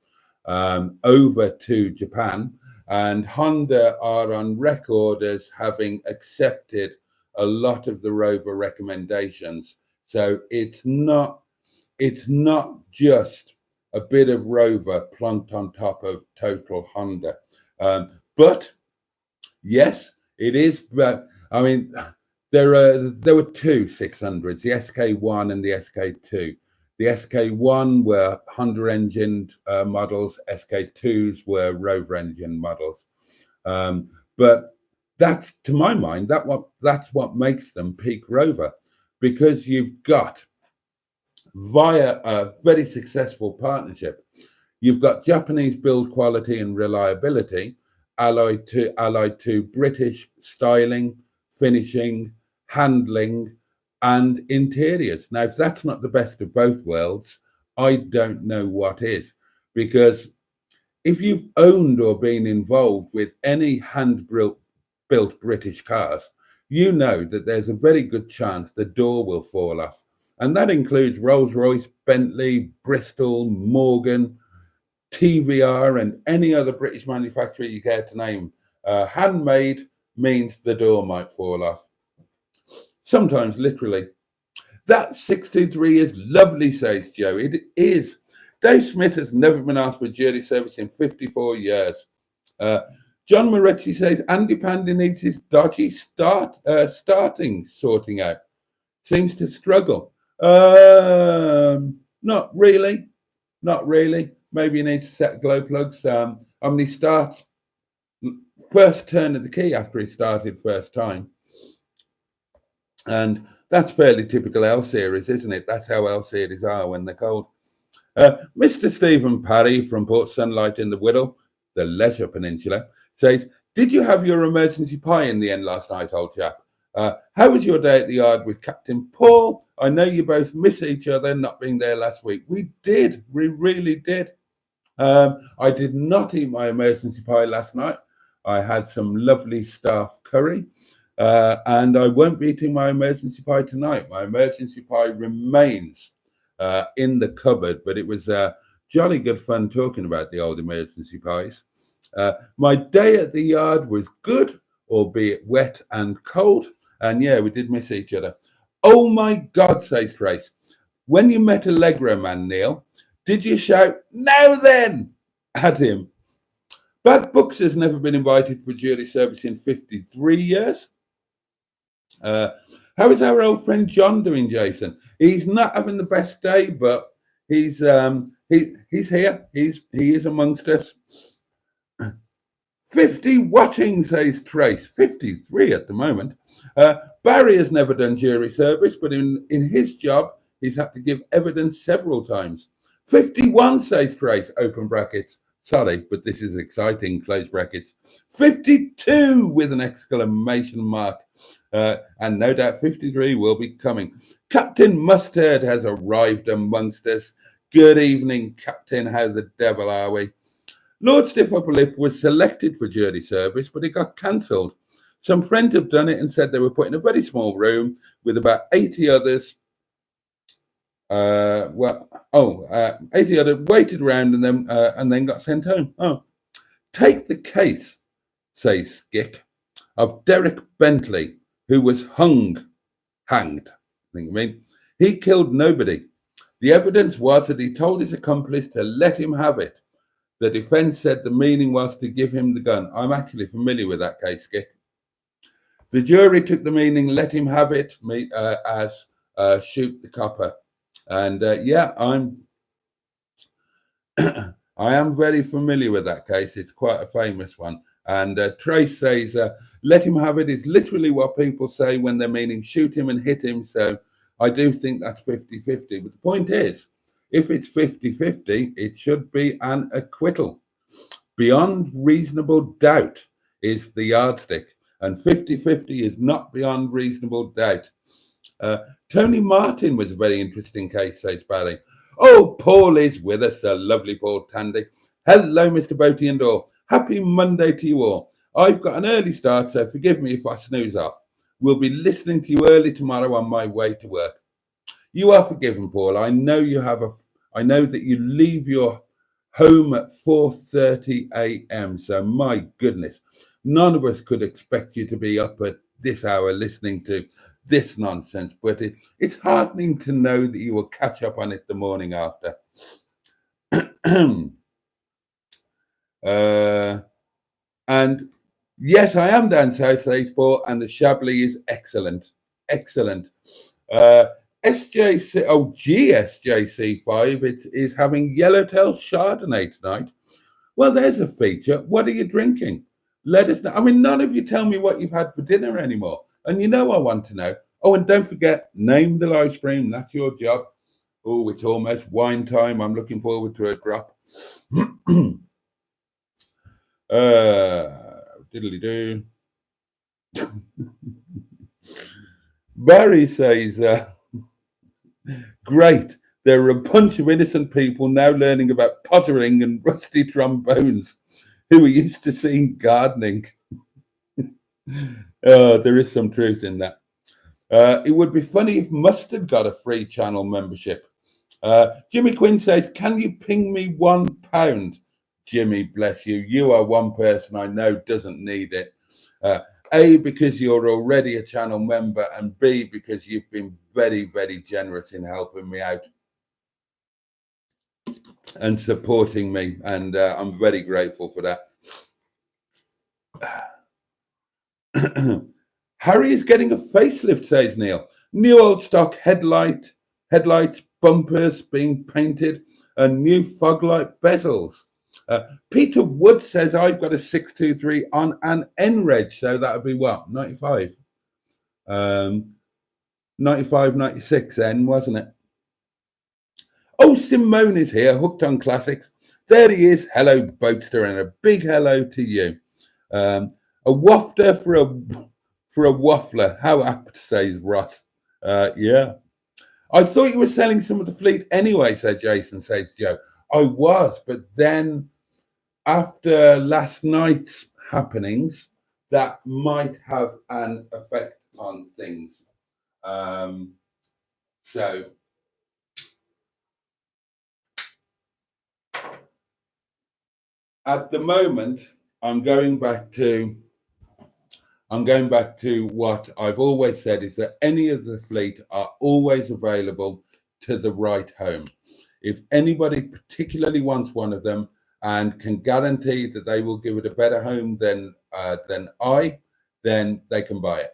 over to Japan, and Honda are on record as having accepted a lot of the Rover recommendations. So it's not just a bit of Rover plunked on top of total Honda. But yes, it is. I mean, there were two 600s, the SK1 and the SK2. The SK1 were Honda engined models, SK2s were Rover engine models. But that's, to my mind, that's what makes them peak Rover, because you've got, via a very successful partnership, you've got Japanese build quality and reliability allied to British styling, finishing, handling, and interiors. Now, if that's not the best of both worlds, I don't know what is. Because if you've owned or been involved with any hand-built British cars, you know that there's a very good chance the door will fall off. And that includes Rolls-Royce, Bentley, Bristol, Morgan, TVR, and any other British manufacturer you care to name. Handmade means the door might fall off. Sometimes literally. That 623 is lovely, says Joe. It is. Dave Smith has never been asked for jury service in 54 years. John Moretti says Andy Pandy needs his dodgy starting sorting out. Seems to struggle. Not really. Maybe you need to set glow plugs. He starts first turn of the key after he started first time. And that's fairly typical L series, isn't it? That's how L series are when they're cold. Mr. Stephen Parry from Port Sunlight in the Whittle, the Leisure Peninsula, says, did you have your emergency pie in the end last night, old chap? How was your day at the yard with Captain Paul? I know you both miss each other not being there last week. We did. We really did. I did not eat my emergency pie last night. I had some lovely staff curry. And I won't be eating my emergency pie tonight. My emergency pie remains in the cupboard, but it was jolly good fun talking about the old emergency pies. My day at the yard was good, albeit wet and cold. And yeah, we did miss each other. Oh my God, says Trace. When you met Allegro Man, Neil, did you shout, now then, at him? Bad Books has never been invited for jury service in 53 years. How is our old friend John doing, Jason? He's not having the best day, but he's here. He is amongst us. 50 watching, says Trace. 53 at the moment. Barry has never done jury service, but in his job, he's had to give evidence several times. 51, says Trace, open brackets. Sorry, but this is exciting, close brackets. 52 with an exclamation mark. And no doubt 53 will be coming. Captain Mustard has arrived amongst us. Good evening, Captain. How the devil are we? Lord Stiff Upper Lip was selected for jury service, but it got cancelled. Some friends have done it and said they were put in a very small room with about 80 others. 80 others waited around and then got sent home. Oh, take the case, says Skick, of Derek Bentley, who was hanged. I think you mean. He killed nobody. The evidence was that he told his accomplice to let him have it. The defence said the meaning was to give him the gun. I'm actually familiar with that case, Skip. The jury took the meaning let him have it as shoot the copper. And yeah, I am very familiar with that case. It's quite a famous one. And Trace says, let him have it is literally what people say when they're meaning shoot him and hit him. So I do think that's 50-50. But the point is, if it's 50-50, it should be an acquittal. Beyond reasonable doubt is the yardstick. And 50-50 is not beyond reasonable doubt. Tony Martin was a very interesting case, says Barry. Oh, Paul is with us, the lovely Paul Tandy. Hello, Mr. Boaty and all. Happy Monday to you all. I've got an early start, so forgive me if I snooze off. We'll be listening to you early tomorrow on my way to work. You are forgiven, Paul. I know that you leave your home at 4:30 a.m. So my goodness, none of us could expect you to be up at this hour listening to this nonsense, but it's heartening to know that you will catch up on it the morning after. And yes, I am down south, says Paul, and the Chablis is excellent. Excellent. GSJC5 it is having Yellowtail Chardonnay tonight. Well, there's a feature. What are you drinking? Let us know. I mean, none of you tell me what you've had for dinner anymore. And you know I want to know. Oh, and don't forget, name the live stream. That's your job. Oh, it's almost wine time. I'm looking forward to a drop. Diddly-do. Barry says, great. There are a bunch of innocent people now learning about pottering and rusty trombones who are used to seeing gardening. There is some truth in that. It would be funny if Mustard got a free channel membership. Jimmy Quinn says, can you ping me £1? Jimmy, bless you. You are one person I know doesn't need it. A, because you're already a channel member, and B, because you've been very, very generous in helping me out and supporting me. And I'm very grateful for that. Harry is getting a facelift, says Neil. New old stock headlights, bumpers being painted, and new fog light bezels. Peter Wood says, I've got a 623 on an N-Reg, so that would be what, 95? 95, 96 N, wasn't it? Oh, Simone is here, hooked on classics. There he is. Hello, Boatster, and a big hello to you. A wafter for a waffler. How apt, says Ross. Yeah. I thought you were selling some of the fleet anyway, said Jason, says Joe. I was, but then after last night's happenings, that might have an effect on things. So at the moment, I'm going back to what I've always said, is that any of the fleet are always available to the right home. If anybody particularly wants one of them and can guarantee that they will give it a better home than I, then they can buy it.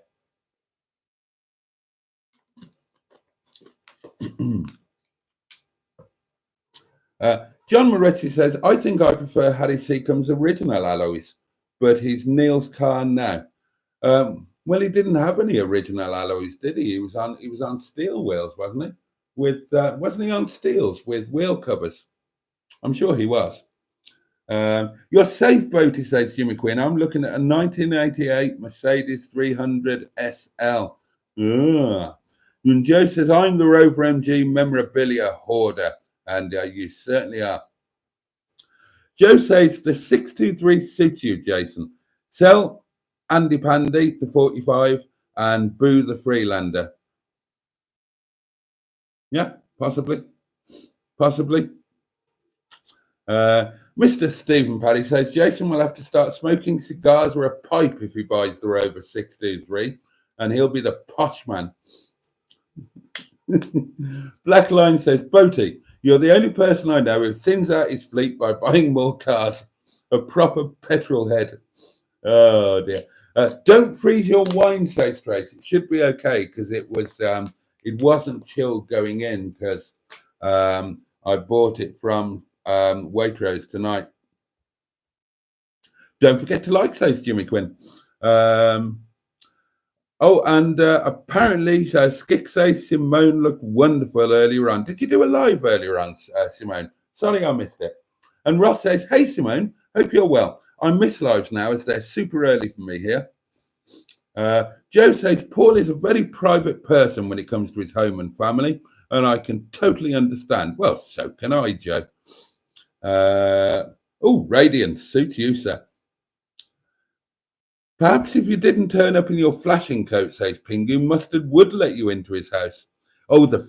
John Moretti says, I think I prefer Harry Seacombe's original alloys, but he's Neil's car now. Well, he didn't have any original alloys, did he? He was on steel wheels, wasn't he? Wasn't he on steels with wheel covers? I'm sure he was. You're safe, Boaty, says Jimmy Quinn. I'm looking at a 1988 Mercedes 300 SL. Ugh. And Joe says, I'm the Rover MG memorabilia hoarder. And you certainly are. Joe says, the 623 suits you, Jason. Sell Andy Pandy, the 45, and Boo the Freelander. Yeah, possibly. Mr. Stephen Paddy says, Jason will have to start smoking cigars or a pipe if he buys the Rover 623, and he'll be the posh man. Black Line says, Boaty, you're the only person I know who thins out his fleet by buying more cars. A proper petrol head. Oh dear. Don't freeze your wine, says Trace. It should be okay because it wasn't chilled going in because I bought it from Waitrose tonight. Don't forget to like, says Jimmy Quinn. Apparently, Skik says Simone looked wonderful earlier on. Did you do a live earlier on, Simone? Sorry, I missed it. And Ross says, hey, Simone, hope you're well. I miss lives now as they're super early for me here. Joe says, Paul is a very private person when it comes to his home and family, and I can totally understand. Well, so can I, Joe. Radiant, suit you, sir. Perhaps if you didn't turn up in your flashing coat, says Pingu, Mustard would let you into his house. Oh, the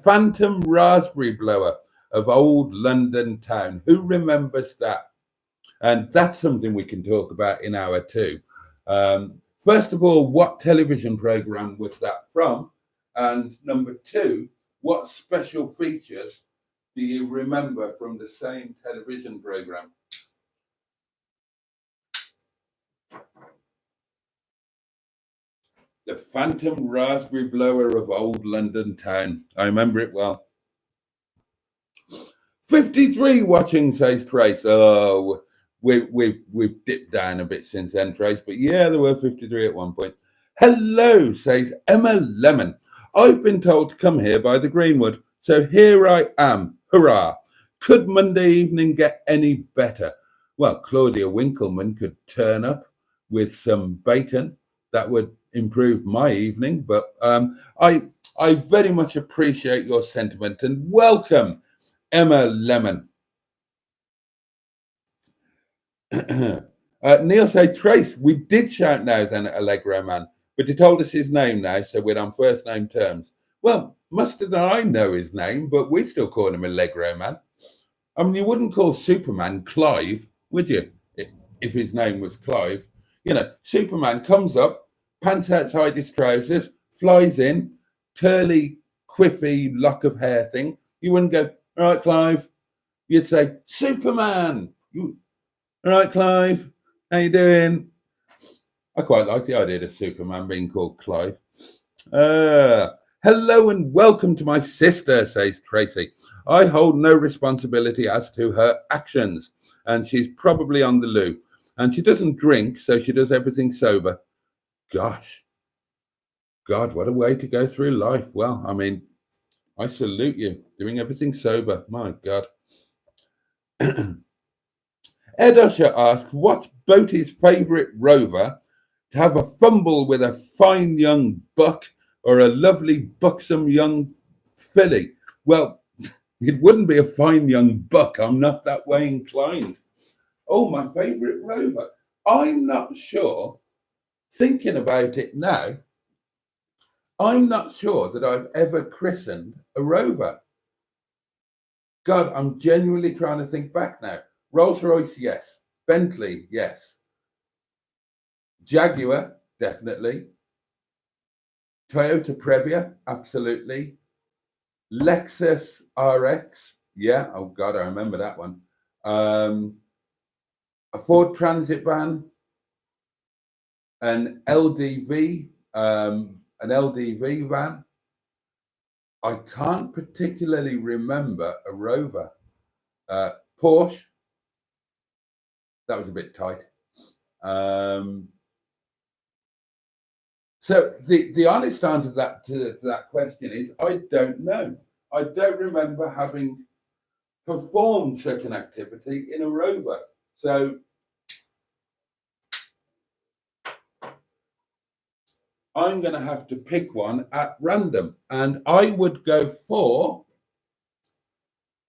phantom raspberry blower of old London town. Who remembers that? And that's something we can talk about in hour two. First of all, what television program was that from? And number two, what special features do you remember from the same television program? The phantom raspberry blower of old London town. I remember it well. 53 watching, says Trace. Oh, we've dipped down a bit since then, Trace. But yeah, there were 53 at one point. Hello, says Emma Lemon. I've been told to come here by the Greenwood, so here I am. Hurrah! Could Monday evening get any better? Well, Claudia Winkleman could turn up with some bacon. That would improve my evening. But I very much appreciate your sentiment and welcome, Emma Lemon. Neil said, Trace, we did shout now then at Allegro Man, but he told us his name now, so we're on first name terms. Well, Mustard and I know his name, but we still call him Allegro Man. I mean, you wouldn't call Superman Clive, would you, if his name was Clive? You know, Superman comes up, pants outside his trousers, flies in, curly, quiffy lock of hair thing. You wouldn't go, all right, Clive. You'd say, Superman. All right, Clive. How you doing? I quite like the idea of Superman being called Clive. Hello and welcome to my sister, says Tracy. I hold no responsibility as to her actions, and she's probably on the loo. And she doesn't drink, so she does everything sober. Gosh. God, what a way to go through life. Well, I mean, I salute you, doing everything sober. My God. Ed Usher asked, what's Boaty's favourite rover to have a fumble with a fine young buck or a lovely buxom young filly? Well, it wouldn't be a fine young buck. I'm not that way inclined. Oh, my favourite rover. I'm not sure, thinking about it now, I'm not sure that I've ever christened a rover. God, I'm genuinely trying to think back now. Rolls-Royce, yes. Bentley, yes. Jaguar, definitely. Toyota Previa, absolutely. Lexus RX, yeah. Oh God, I remember that one. A Ford Transit van, an LDV van. I can't particularly remember a Rover. Porsche, that was a bit tight. So the honest answer to that question is I don't know. I don't remember having performed such an activity in a Rover. So I'm going to have to pick one at random, and I would go for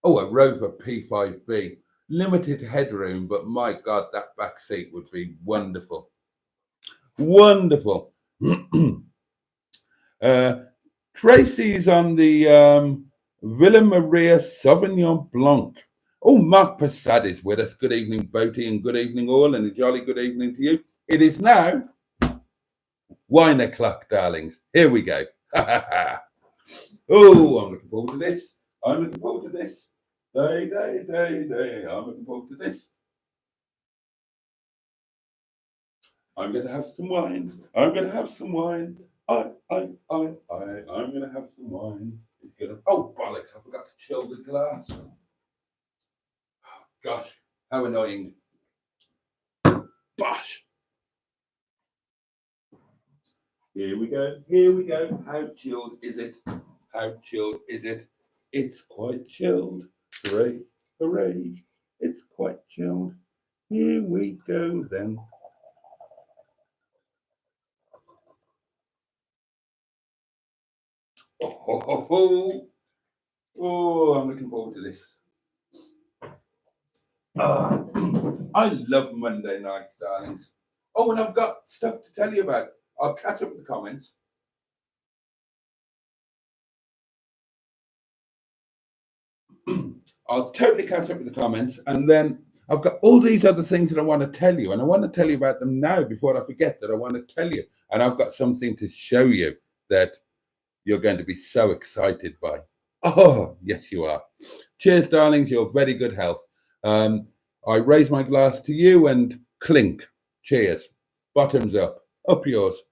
a Rover P5B. Limited headroom, but my God, that back seat would be wonderful. Wonderful. Tracy's on the Villa Maria Sauvignon Blanc. Oh, Mark Passad is with us. Good evening, Boaty, and good evening all, and a jolly good evening to you. It is now wine o'clock, darlings. Here we go. Oh, I'm looking forward to this. I'm looking forward to this. Day. I'm looking forward to this. I'm going to have some wine. I'm going to have some wine. I'm going to have some wine. It's gonna. Oh, bollocks, I forgot to chill the glass. Gosh, how annoying. Bosh. Here we go. Here we go. How chilled is it? How chilled is it? It's quite chilled. Hooray, hooray. It's quite chilled. Here we go then. Oh, I'm looking forward to this. I love Monday nights, darlings. Oh, and I've got stuff to tell you about. I'll catch up with the comments. I'll totally catch up with the comments, and then I've got all these other things that I want to tell you, and I want to tell you about them now before I forget that I want to tell you. And I've got something to show you that you're going to be so excited by. Oh, yes, you are. Cheers, darlings. Your very good health. I raise my glass to you and clink. Cheers. Bottoms up. Up yours.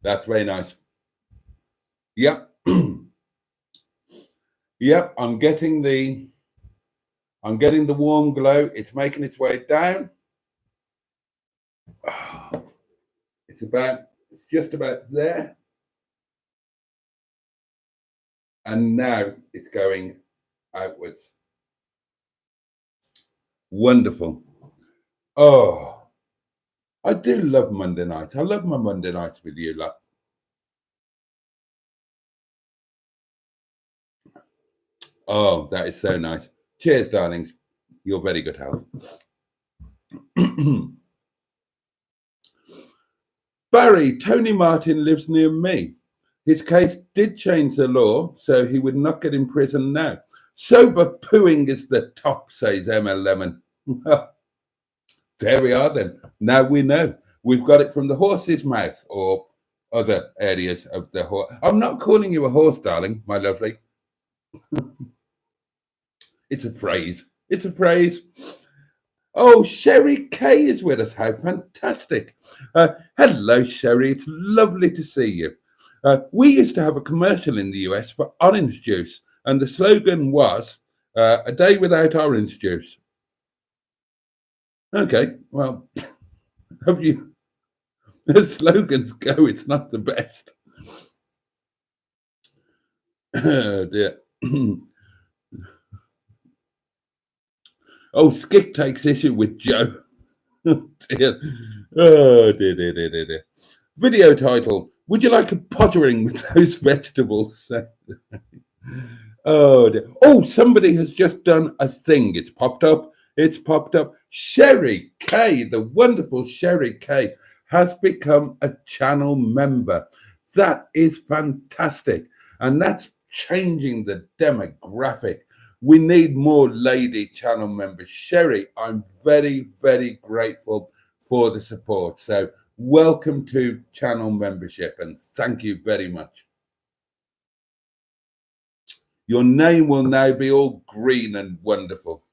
That's very nice. Yep. Yep, I'm getting the warm glow. It's making its way down. It's just about there. And now it's going outwards. Wonderful. Oh, I do love Monday nights. I love my Monday nights with you, lot. Oh, that is so nice. Cheers, darlings. Your very good health. Barry, Tony Martin lives near me. His case did change the law, so he would not get in prison now. Sober pooing is the top, says Emma Lemon. There we are then. Now we know. We've got it from the horse's mouth or other areas of the horse. I'm not calling you a horse, darling, my lovely. It's a phrase. It's a phrase. Oh, Sherry Kay is with us. How fantastic. Hello, Sherry. It's lovely to see you. We used to have a commercial in the US for orange juice, and the slogan was a day without orange juice. Okay, well, have you? As slogans go, it's not the best. Oh, dear. Oh, Skick takes issue with Joe. Oh, dear. Oh, dear. Video title: would you like a pottering with those vegetables? Oh, dear. Oh, somebody has just done a thing. It's popped up. It's popped up. Sherry Kay, the wonderful Sherry Kay, has become a channel member. That is fantastic. And that's changing the demographic. We need more lady channel members. Sherry, I'm very, very grateful for the support. So welcome to channel membership and thank you very much. Your name will now be all green and wonderful.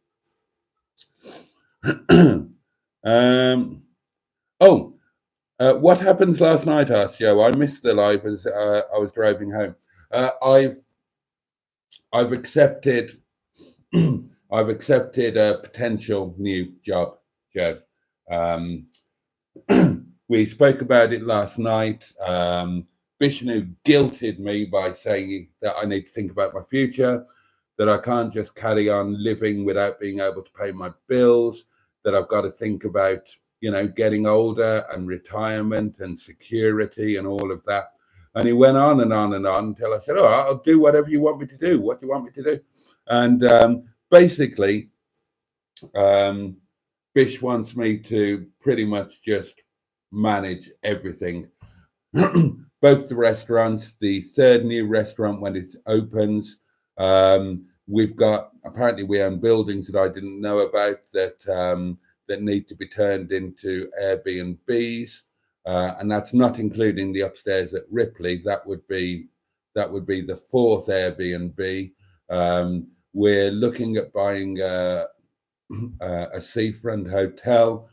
What happens last night? Asked Joe. I missed the live as I was driving home. I've accepted. I've accepted a potential new job, Joe. We spoke about it last night. Vishnu guilted me by saying that I need to think about my future, that I can't just carry on living without being able to pay my bills, that I've got to think about, getting older and retirement and security and all of that. And he went on and on and on until I said, all right, I'll do whatever you want me to do. What do you want me to do? And basically, Bish wants me to pretty much just manage everything. both the restaurants, the third new restaurant when it opens. We've got, apparently we own buildings that I didn't know about that need to be turned into Airbnbs. And that's not including the upstairs at Ripley. That would be the fourth Airbnb. We're looking at buying a seafront hotel.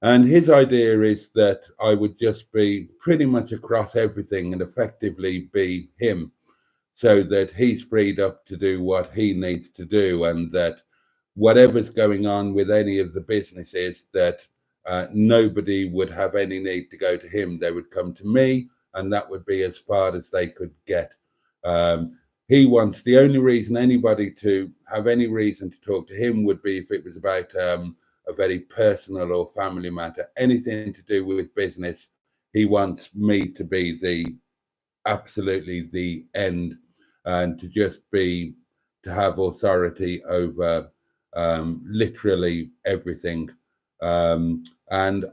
And his idea is that I would just be pretty much across everything and effectively be him, so that he's freed up to do what he needs to do, and that whatever's going on with any of the businesses, that nobody would have any need to go to him. They would come to me, and that would be as far as they could get. He wants, the only reason anybody to have any reason to talk to him would be if it was about a very personal or family matter. Anything to do with business, he wants me to be absolutely the end, and to just be, to have authority over literally everything. And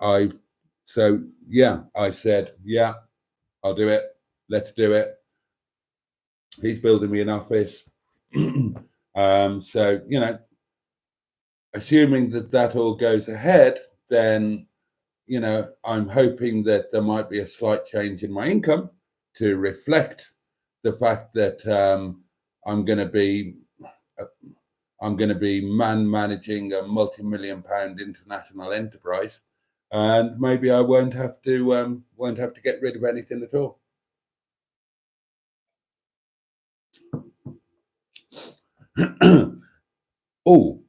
I said, yeah, I'll do it. Let's do it. He's building me an office. So, you know, assuming that all goes ahead, then, you know, I'm hoping that there might be a slight change in my income to reflect the fact that I'm going to be managing a multi-million-pound international enterprise, and maybe I won't have to get rid of anything at all. Oh,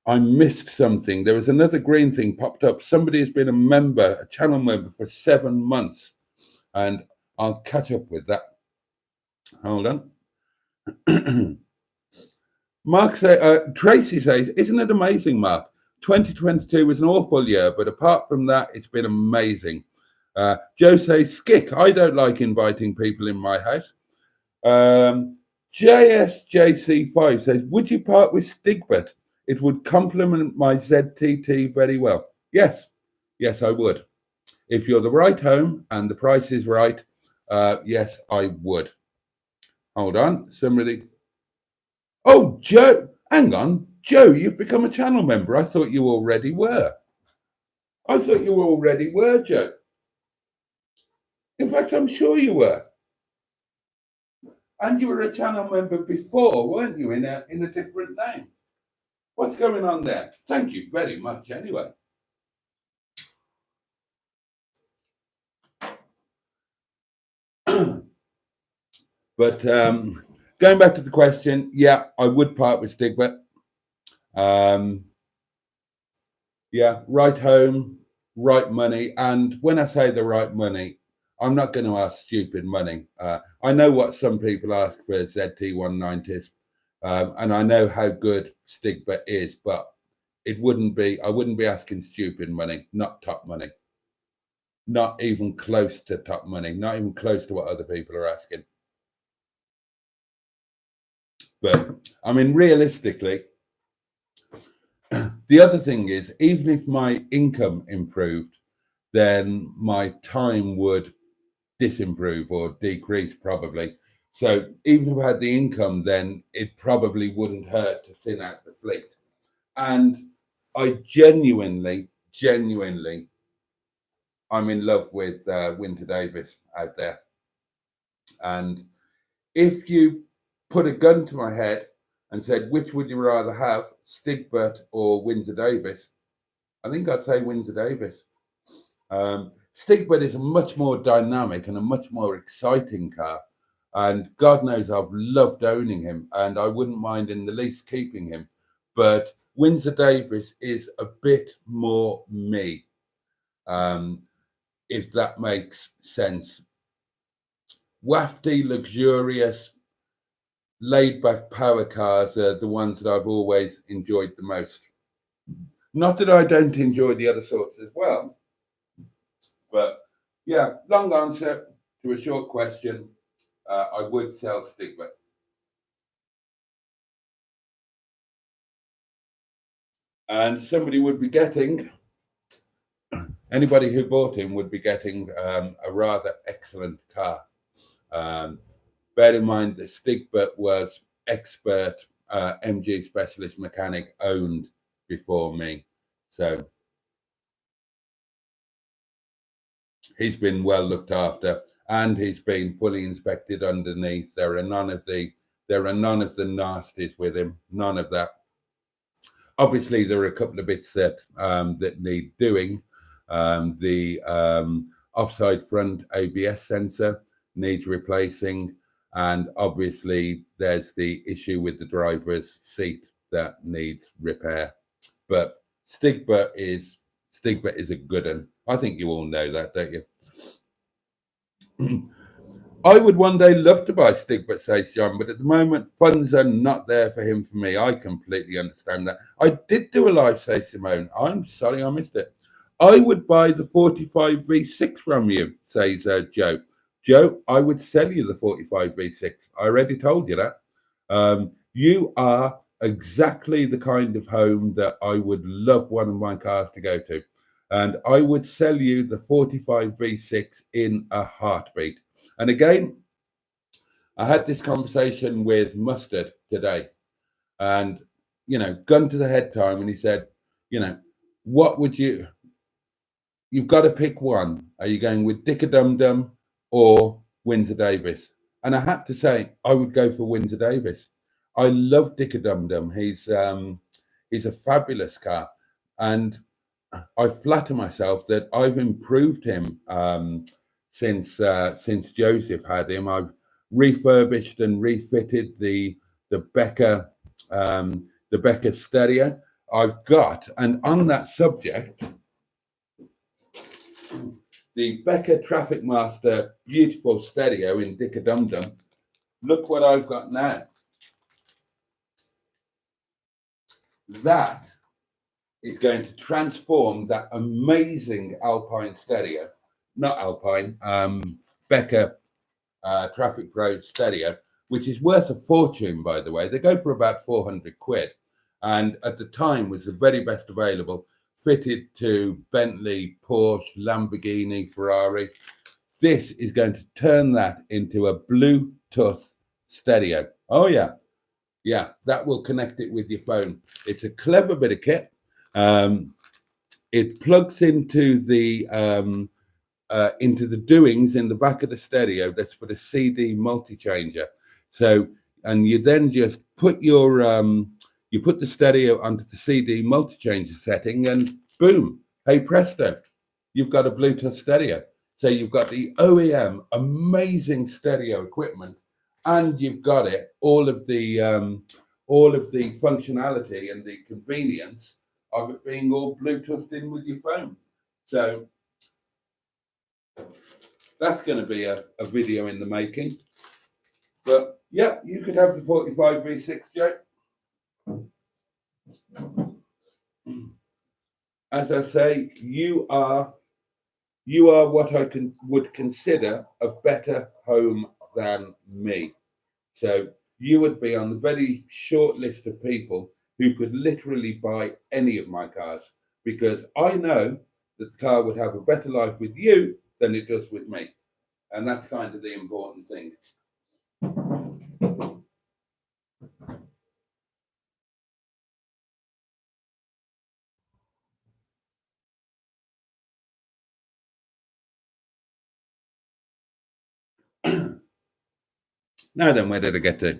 I missed something. There was another green thing popped up. Somebody has been a channel member for 7 months, and I'll catch up with that. Hold on. Tracy says, isn't it amazing, Mark? 2022 was an awful year, but apart from that, it's been amazing. Joe says, Skick, I don't like inviting people in my house. JSJC5 says, would you part with Stigbert? It would complement my ZTT very well. Yes, I would. If you're the right home and the price is right, yes, I would. Hold on, somebody. Oh, Joe, hang on. Joe, you've become a channel member. I thought you already were. Joe. In fact, I'm sure you were. And you were a channel member before, weren't you, in a different name? What's going on there? Thank you very much, anyway. But going back to the question, yeah, I would part with Stigbert. Yeah, right home, right money. And when I say the right money, I'm not going to ask stupid money. I know what some people ask for ZT190s, and I know how good Stigbert is, but I wouldn't be asking stupid money, not top money. Not even close to top money, not even close to what other people are asking. But I mean, realistically, the other thing is, even if my income improved, then my time would disimprove or decrease probably. So even if I had the income, then it probably wouldn't hurt to thin out the fleet. And I genuinely, I'm in love with Winter Davis out there. And if you put a gun to my head and said, which would you rather have, Stigbert or Windsor Davis? I think I'd say Windsor Davis. Stigbert is a much more dynamic and a much more exciting car. And God knows I've loved owning him, and I wouldn't mind in the least keeping him. But Windsor Davis is a bit more me, if that makes sense. Wafty, luxurious, laid-back power cars are the ones that I've always enjoyed the most. Not that I don't enjoy the other sorts as well, but yeah, long answer to a short question. I would sell Stigbert. And somebody would be getting anybody who bought him would be getting a rather excellent car. Bear in mind that Stigbert was expert MG specialist mechanic owned before me. So he's been well looked after and he's been fully inspected underneath. There are none of the nasties with him, none of that. Obviously, there are a couple of bits that that need doing. The offside front ABS sensor needs replacing, and obviously there's the issue with the driver's seat that needs repair. But Stigbert is a good one. I think you all know that, don't you? I would one day love to buy Stigbert, says John, but at the moment, funds are not there for him for me. I completely understand that. I did do a live, says Simone. I'm sorry I missed it. I would buy the 45 V6 from you, says Joe. Joe, I would sell you the 45 V6. I already told you that. You are exactly the kind of home that I would love one of my cars to go to. And I would sell you the 45 V6 in a heartbeat. And again, I had this conversation with Mustard today, and gun to the head time, and he said, what would you've got to pick one. Are you going with Dicker Dum Dum or Windsor Davis? And I had to say I would go for Windsor Davis. I love Dicker Dum Dum. He's a fabulous car, and I flatter myself that I've improved him since Joseph had him. I've refurbished and refitted the Becker stereo. I've got, and on that subject, the Becker Traffic Master beautiful stereo in Dicker Dum Dum. Look what I've got now. That is going to transform that amazing Alpine stereo, not Alpine, Becker Traffic Pro stereo, which is worth a fortune, by the way. They go for about 400 quid. And at the time was the very best available, fitted to Bentley, Porsche, Lamborghini, Ferrari. This is going to turn that into a Bluetooth stereo. Oh, yeah. Yeah, that will connect it with your phone. It's a clever bit of kit. It plugs into the doings in the back of the stereo. That's for the CD multi-changer. So, and you then just put your you put the stereo onto the CD multi-changer setting, and boom, hey presto, you've got a Bluetooth stereo. So you've got the OEM amazing stereo equipment, and you've got it all of the functionality and the convenience of it being all Bluetoothed in with your phone. So that's going to be a video in the making. But yeah, you could have the 45 V6, Joe. As I say, you are what I would consider a better home than me. So you would be on the very short list of people who could literally buy any of my cars, because I know that the car would have a better life with you than it does with me. And that's kind of the important thing. Now then, where did I get to?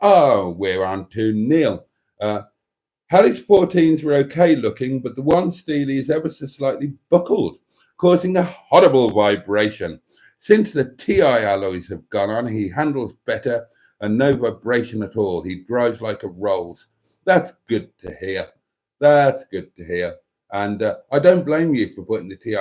Oh, we're on to Neil. Harry's 14s were okay looking, but the one Steely is ever so slightly buckled, causing a horrible vibration. Since the TI alloys have gone on, he handles better and no vibration at all. He drives like a Rolls. That's good to hear. That's good to hear. And I don't blame you for putting the TI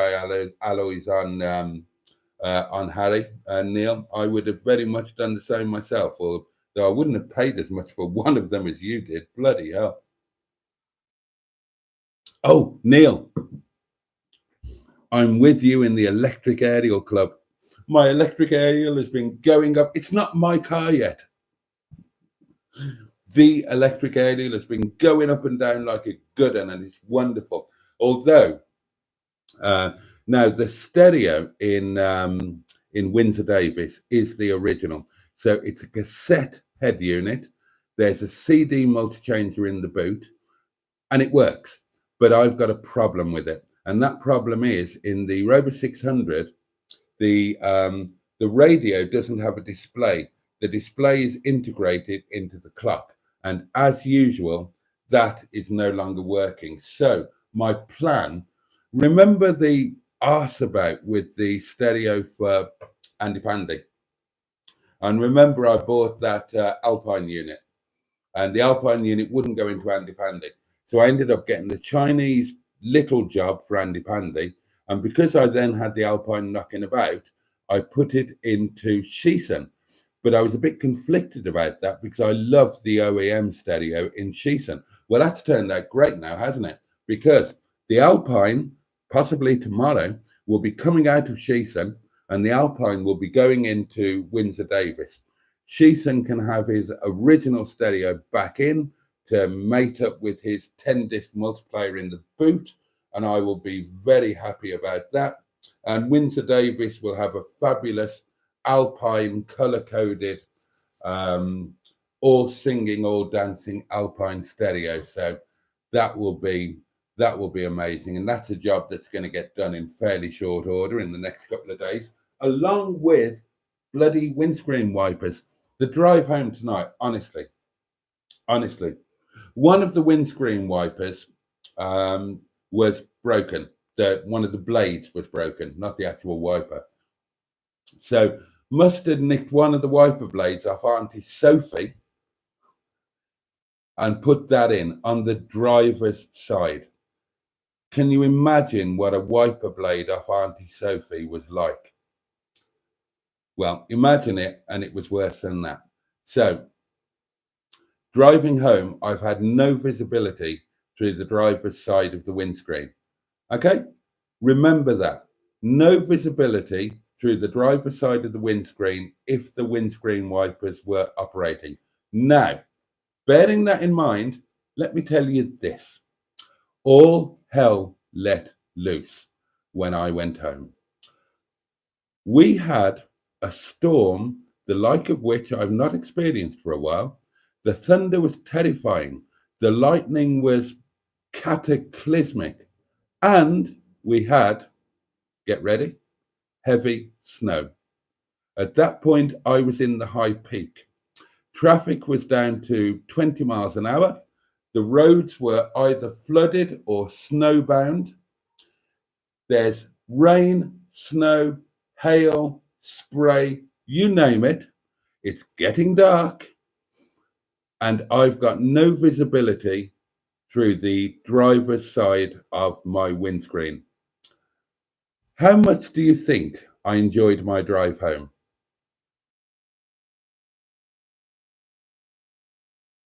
alloys on Harry and Neil. I would have very much done the same myself, although I wouldn't have paid as much for one of them as you did. Bloody hell. Oh, Neil, I'm with you in the electric aerial club. My electric aerial has been going up. It's not my car yet. The electric aerial has been going up and down like a good one, and it's wonderful. Although Now, the stereo in Windsor Davis is the original. So it's a cassette head unit. There's a CD multi-changer in the boot, and it works. But I've got a problem with it. And that problem is in the Rover 600, the radio doesn't have a display. The display is integrated into the clock. And as usual, that is no longer working. So my plan, remember the arse about with the stereo for Andy Pandy? And remember I bought that Alpine unit, and the Alpine unit wouldn't go into Andy Pandy. So I ended up getting the Chinese little job for Andy Pandy. And because I then had the Alpine knocking about, I put it into Sheeson. But I was a bit conflicted about that because I love the OEM stereo in Sheeson. Well, that's turned out great now, hasn't it? Because the Alpine, possibly tomorrow, will be coming out of Sheeson, and the Alpine will be going into Windsor Davis. Sheeson can have his original stereo back in to mate up with his 10-disc multiplayer in the boot, and I will be very happy about that. And Windsor Davis will have a fabulous Alpine color-coded, all singing, all dancing Alpine stereo. So that will be amazing, and that's a job that's going to get done in fairly short order in the next couple of days, along with bloody windscreen wipers. The drive home tonight, honestly, one of the windscreen wipers was broken. One of the blades was broken, not the actual wiper. So Mustard nicked one of the wiper blades off Auntie Sophie and put that in on the driver's side. Can you imagine what a wiper blade off Auntie Sophie was like? Well, imagine it, and it was worse than that. So driving home, I've had no visibility through the driver's side of the windscreen. Okay? Remember that. No visibility through the driver's side of the windscreen if the windscreen wipers were operating. Now, bearing that in mind, let me tell you this. All hell let loose when I went home. We had a storm, the like of which I've not experienced for a while. The thunder was terrifying. The lightning was cataclysmic. And we had, get ready, heavy snow. At that point, I was in the high peak. Traffic was down to 20 miles an hour. The roads were either flooded or snowbound. There's rain, snow, hail, spray, you name it. It's getting dark, and I've got no visibility through the driver's side of my windscreen. How much do you think I enjoyed my drive home?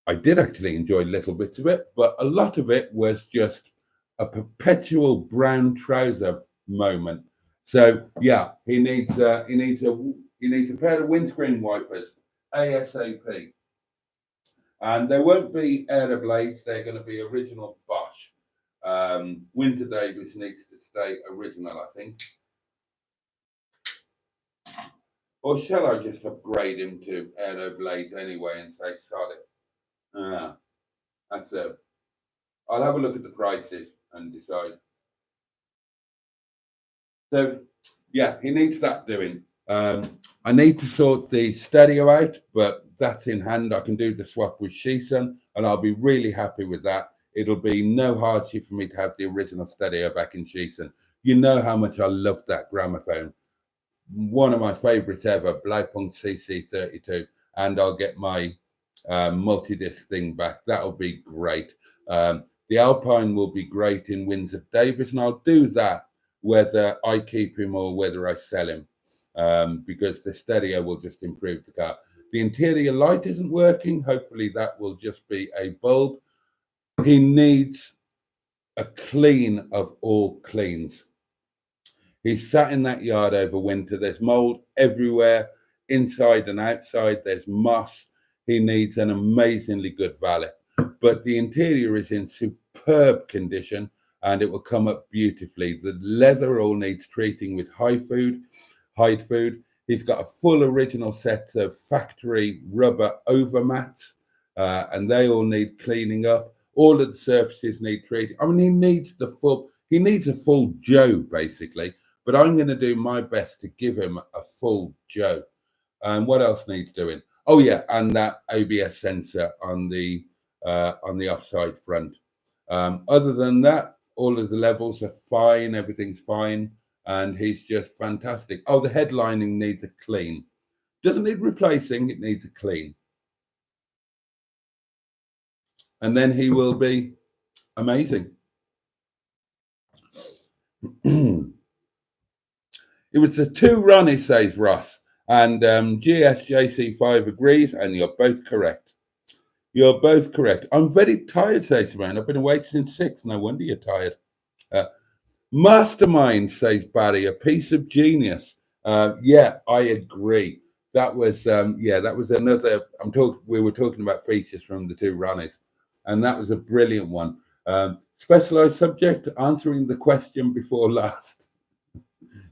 I did actually enjoy little bits of it, but a lot of it was just a perpetual brown trouser moment. So yeah, he needs a pair of windscreen wipers ASAP. And there won't be air blades, they're going to be original Bosch. Windsor Davis needs to stay original, I think. Or shall I just upgrade him to aero blades anyway and say sod it? That's it. I'll have a look at the prices and decide. So yeah, he needs that doing. I need to sort the stereo out, but that's in hand. I can do the swap with Sheeson, and I'll be really happy with that. It'll be no hardship for me to have the original stereo back in Sheeson. You know how much I love that gramophone. One of my favorites ever, Blaupunkt CC32, and I'll get my multi-disc thing back. That'll be great. The Alpine will be great in Windsor Davis, and I'll do that whether I keep him or whether I sell him, because the stereo will just improve the car. The interior light isn't working. Hopefully that will just be a bulb. He needs a clean of all cleans. He's sat in that yard over winter. There's mold everywhere, inside and outside. There's moss. He needs an amazingly good valet. But the interior is in superb condition, and it will come up beautifully. The leather all needs treating with hide food. He's got a full original set of factory rubber overmats, and they all need cleaning up. All of the surfaces need treating. I mean, he needs a full Joe basically, but I'm going to do my best to give him a full Joe. And what else needs doing? Oh yeah, and that ABS sensor on the offside front. Other than that, all of the levels are fine. Everything's fine, and he's just fantastic. Oh, the headlining needs a clean. Doesn't need replacing. It needs a clean, and then he will be amazing. It was the two Ronnies, says Ross, and GSJC5 agrees, and you're both correct. You're both correct. I'm very tired, says Simone. I've been awake since 6. No wonder you're tired. Mastermind, says Barry, a piece of genius. Yeah, I agree. That was that was another. We were talking about features from the two Ronnies, and that was a brilliant one. Specialized subject, answering the question before last.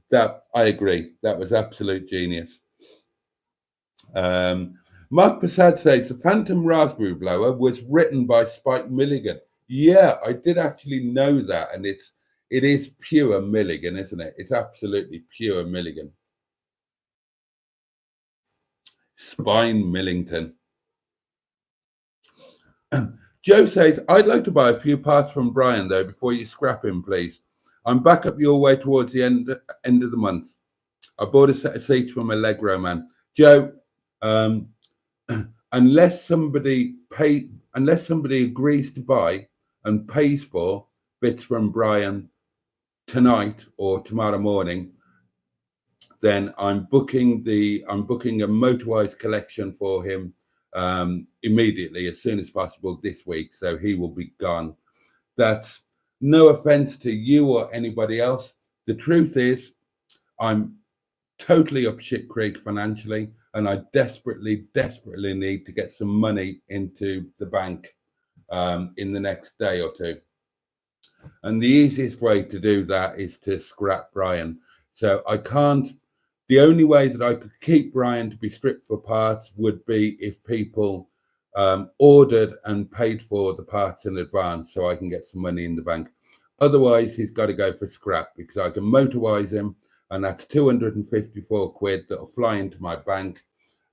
That I agree. That was absolute genius. Mark Prasad says the Phantom Raspberry Blower was written by Spike Milligan. Yeah, I did actually know that, and it is pure Milligan, isn't it? It's absolutely pure Milligan. Spine Millington. Joe says, I'd like to buy a few parts from Brian, though, before you scrap him, please. I'm back up your way towards the end of the month. I bought a set of seats from Allegro, man. Joe, unless somebody agrees to buy and pays for bits from Brian tonight or tomorrow morning, then I'm booking a motorized collection for him immediately, as soon as possible this week, so he will be gone. That's no offense to you or anybody else. The truth is, I'm totally up shit creek financially, and I desperately need to get some money into the bank in the next day or two. And the easiest way to do that is to scrap Brian. So I can't. The only way that I could keep Brian to be stripped for parts would be if people ordered and paid for the parts in advance, so I can get some money in the bank. Otherwise, he's got to go for scrap, because I can motorize him, and that's 254 quid that'll fly into my bank,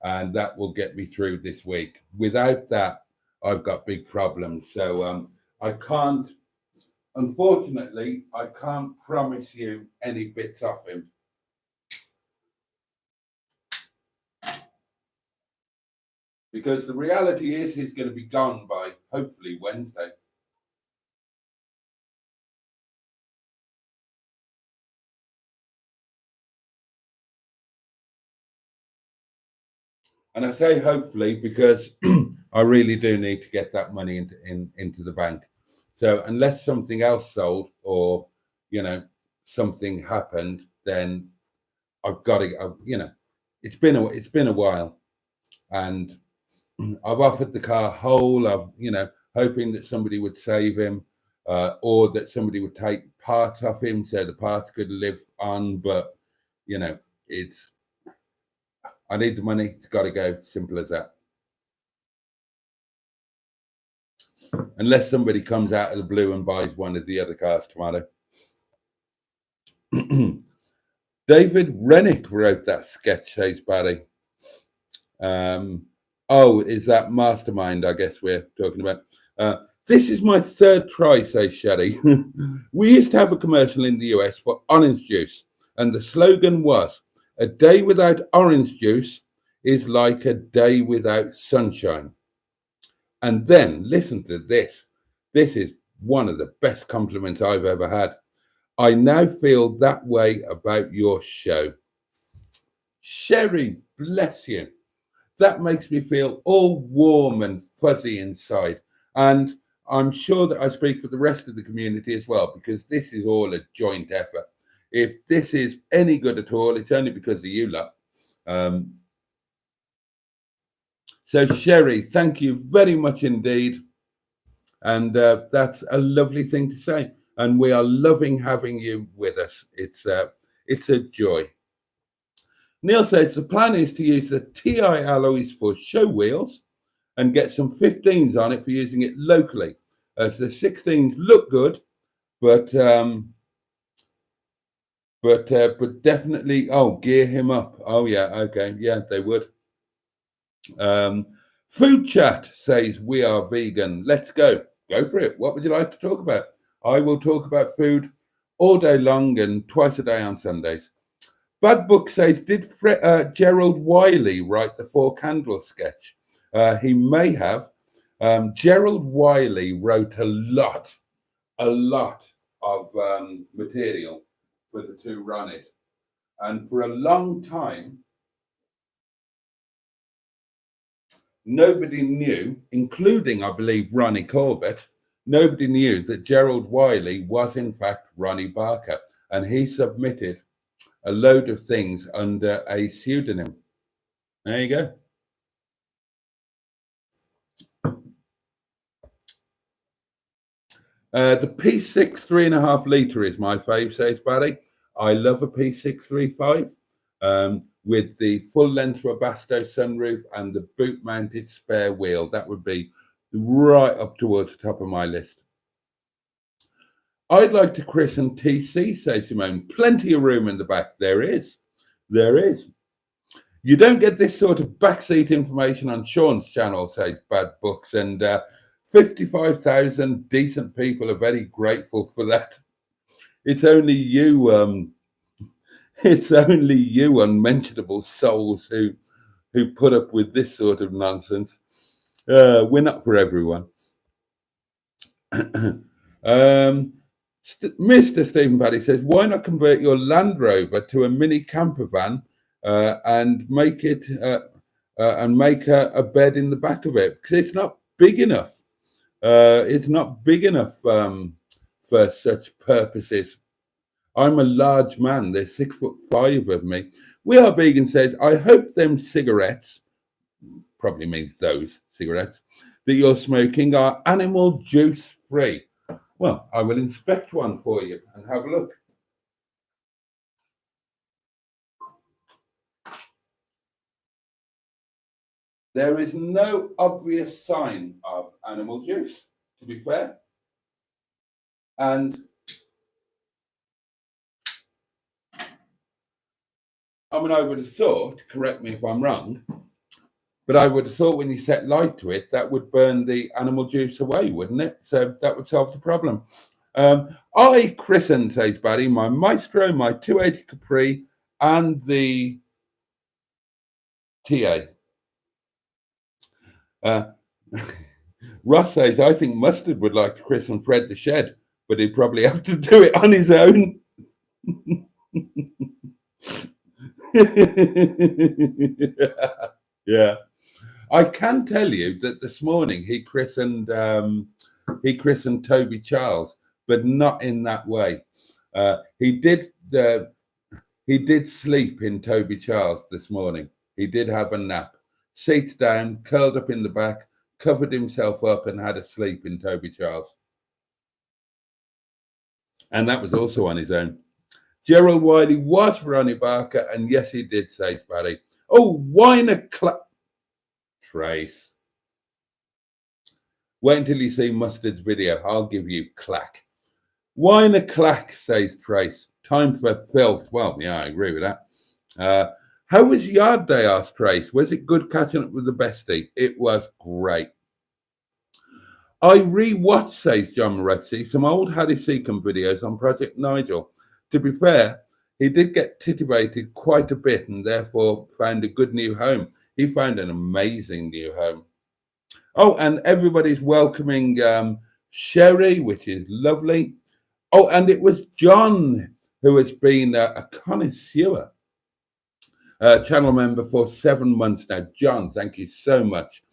and that will get me through this week. Without that, I've got big problems. So I can't, unfortunately, I can't promise you any bits off him. Because the reality is he's going to be gone by hopefully Wednesday. And I say hopefully because I really do need to get that money into the bank. So unless something else sold, or something happened, then I've got to. It's been a while, and I've offered the car whole. Hoping that somebody would save him, or that somebody would take parts off him so the parts could live on. But I need the money. It's got to go. Simple as that. Unless somebody comes out of the blue and buys one of the other cars tomorrow. David Rennick wrote that sketch, says Barry. Is that Mastermind? I guess we're talking about. This is my third try, says Sherry. We used to have a commercial in the US for orange juice, and the slogan was, "A day without orange juice is like a day without sunshine." And then listen to this. This is one of the best compliments I've ever had. I now feel that way about your show. Sherry, bless you. That makes me feel all warm and fuzzy inside. And I'm sure that I speak for the rest of the community as well, because this is all a joint effort. If this is any good at all, it's only because of you lot. So Sherry, thank you very much indeed. And that's a lovely thing to say. and we are loving having you with us. It's a joy. Neil says the plan is to use the TI alloys for show wheels and get some 15s on it for using it locally, as the 16s look good, but definitely, gear him up. Oh yeah, okay, yeah, they would. Food chat says we are vegan. Let's go for it. What would you like to talk about? I will talk about food all day long and twice a day on Sundays. Bad Book says, did Gerald Wiley write the Four Candles sketch? He may have. Gerald Wiley wrote a lot of material for the two Ronnies. And for a long time, nobody knew, including, I believe, Ronnie Corbett, nobody knew that Gerald Wiley was, in fact, Ronnie Barker. And he submitted a load of things under a pseudonym. There you go. The P6 3.5 litre is my fave, says Barry. I love a P635 with the full length Webasto sunroof and the boot mounted spare wheel. That would be right up towards the top of my list. I'd like to christen TC, says Simone. Plenty of room in the back. There is. You don't get this sort of backseat information on Sean's channel, says Bad Books, and 55,000 decent people are very grateful for that. It's only you, unmentionable souls, who put up with this sort of nonsense. We're not for everyone. Mr. Stephen Paddy says, why not convert your Land Rover to a mini camper van and make it make a bed in the back of it? Because it's not big enough. It's not big enough for such purposes. I'm a large man. There's 6'5" of me. We Are Vegan says, I hope them cigarettes, probably means those cigarettes, that you're smoking are animal juice free. Well, I will inspect one for you and have a look. There is no obvious sign of animal juice, to be fair. And I mean, I would have thought, correct me if I'm wrong, but I would have thought when you set light to it, that would burn the animal juice away, wouldn't it? So that would solve the problem. I christened, says Barry, my Maestro, my 280 Capri, and the TA. Ross says, I think Mustard would like to christen Fred the Shed, but he'd probably have to do it on his own. Yeah. I can tell you that this morning he christened Toby Charles, but not in that way. He did sleep in Toby Charles this morning. He did have a nap, seat down, curled up in the back, covered himself up, and had a sleep in Toby Charles. And that was also on his own. Gerald Wiley was Ronnie Barker, and yes, he did, says Barry. Oh, Weiner Trace. Wait until you see Mustard's video. I'll give you clack. Weiner clack, says Trace. Time for filth. Well, yeah, I agree with that. How was Yard Day, asked Trace. Was it good catching up with the bestie? It was great. I re-watched, says John Moretti, some old Harry Seacombe videos on Project Nigel. To be fair, he did get titivated quite a bit and therefore found a good new home. He found an amazing new home. Oh, and everybody's welcoming Sherry, which is lovely. Oh, and it was John who has been a connoisseur, channel member for 7 months now. John, thank you so much.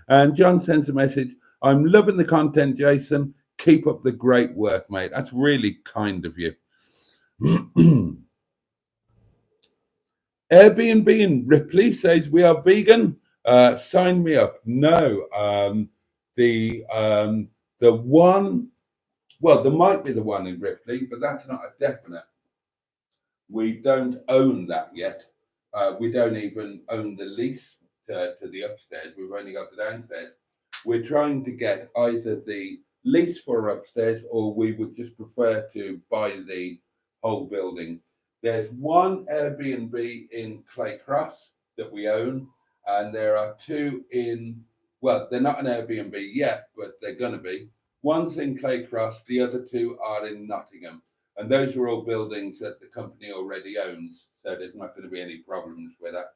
And John sends a message. I'm loving the content, Jason. Keep up the great work, mate. That's really kind of you. Airbnb and Ripley says we are vegan. Sign me up. No, the Well, there might be the one in Ripley, but that's not a definite. We don't own that yet. We don't even own the lease to the upstairs. We've only got the downstairs. We're trying to get either the lease for upstairs, or we would just prefer to buy the whole building. There's one Airbnb in Claycross that we own, and there are two in, well, they're not an Airbnb yet, but they're going to be. One's in Claycross, the other two are in Nottingham. And those are all buildings that the company already owns. So there's not going to be any problems with that.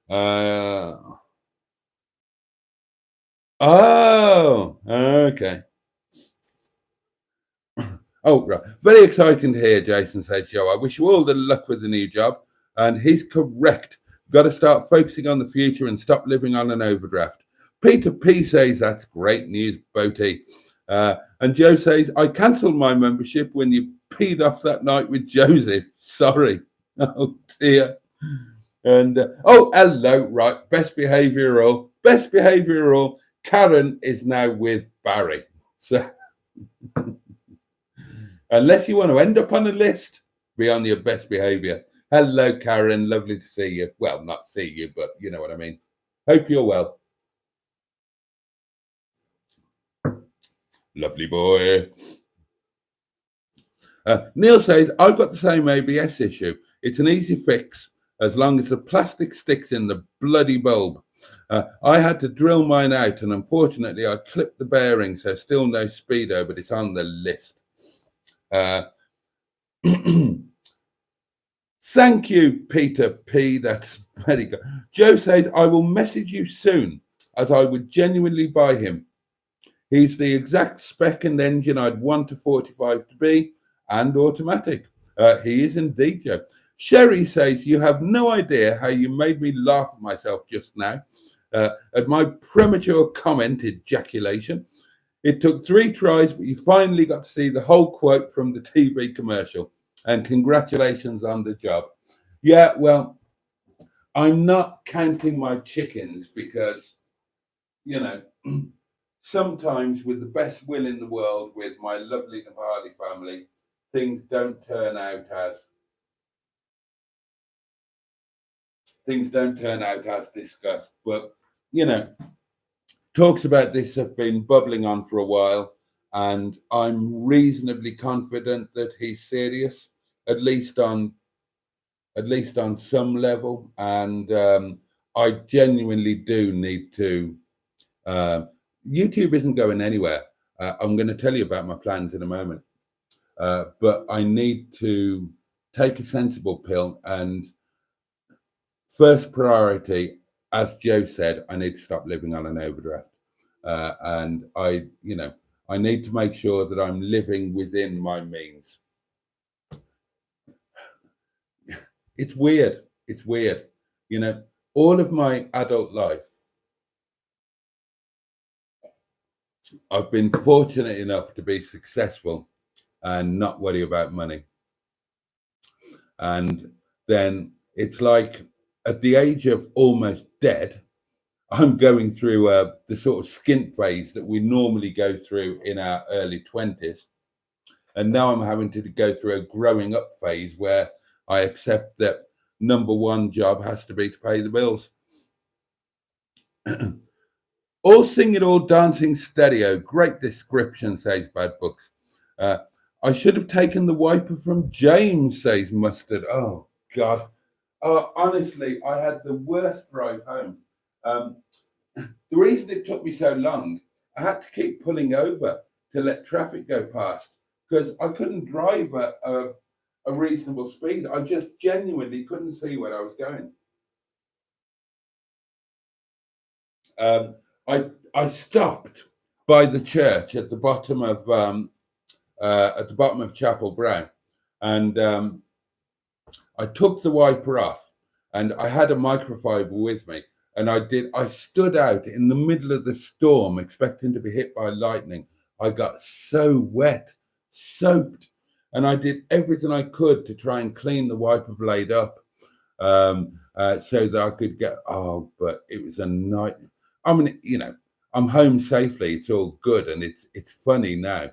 Oh, okay. Oh, right. Very exciting to hear, Jason says, Joe. I wish you all the luck with the new job. And he's correct. Got to start focusing on the future and stop living on an overdraft. Peter P says, that's great news, Boaty. And Joe says, I cancelled my membership when you peed off that night with Joseph. Sorry. Oh, dear. And, oh, hello. Right. Best behavioural. Best behavioural. Karen is now with Barry. So, unless you want to end up on a list, be on your best behaviour. Hello, Karen. Lovely to see you. Well, not see you, but you know what I mean. Hope you're well. Lovely boy. Neil says, I've got the same ABS issue. It's an easy fix as long as the plastic sticks in the bloody bulb. I had to drill mine out, and unfortunately I clipped the bearing, so still no speedo, but it's on the list. Thank you, Peter P. That's very good. Joe says, I will message you soon, as I would genuinely buy him. He's the exact spec and engine I'd want a 45 to be, and automatic. He is indeed, Joe. Sherry says, you have no idea how you made me laugh at myself just now at my premature comment ejaculation. It took 3 tries, but you finally got to see the whole quote from the TV commercial. And congratulations on the job. Yeah, well, I'm not counting my chickens because, you know, sometimes with the best will in the world with my lovely Nepali family, things don't turn out as discussed. But, you know, talks about this have been bubbling on for a while, and I'm reasonably confident that he's serious, at least on some level. And I genuinely do need to. YouTube isn't going anywhere. I'm going to tell you about my plans in a moment, but I need to take a sensible pill. And first priority, as Joe said, I need to stop living on an overdraft. And I need to make sure that I'm living within my means. It's weird. You know, all of my adult life, I've been fortunate enough to be successful and not worry about money. And then it's like at the age of almost dead, I'm going through the sort of skint phase that we normally go through in our early 20s. And now I'm having to go through a growing up phase where I accept that number one job has to be to pay the bills. All singing, all dancing stereo. Great description, says Bad Books. I should have taken the wiper from James, says Mustard. Oh, God. Honestly, I had the worst drive home. The reason it took me so long, I had to keep pulling over to let traffic go past because I couldn't drive at a reasonable speed. I just genuinely couldn't see where I was going. I stopped by the church at the bottom of Chapel Brown, and I took the wiper off, and I had a microfiber with me, and I stood out in the middle of the storm expecting to be hit by lightning. I got so wet, soaked, and I did everything I could to try and clean the wiper blade up. so that I could get. Oh, but it was a night. I mean, I'm home safely. It's all good, and it's funny now.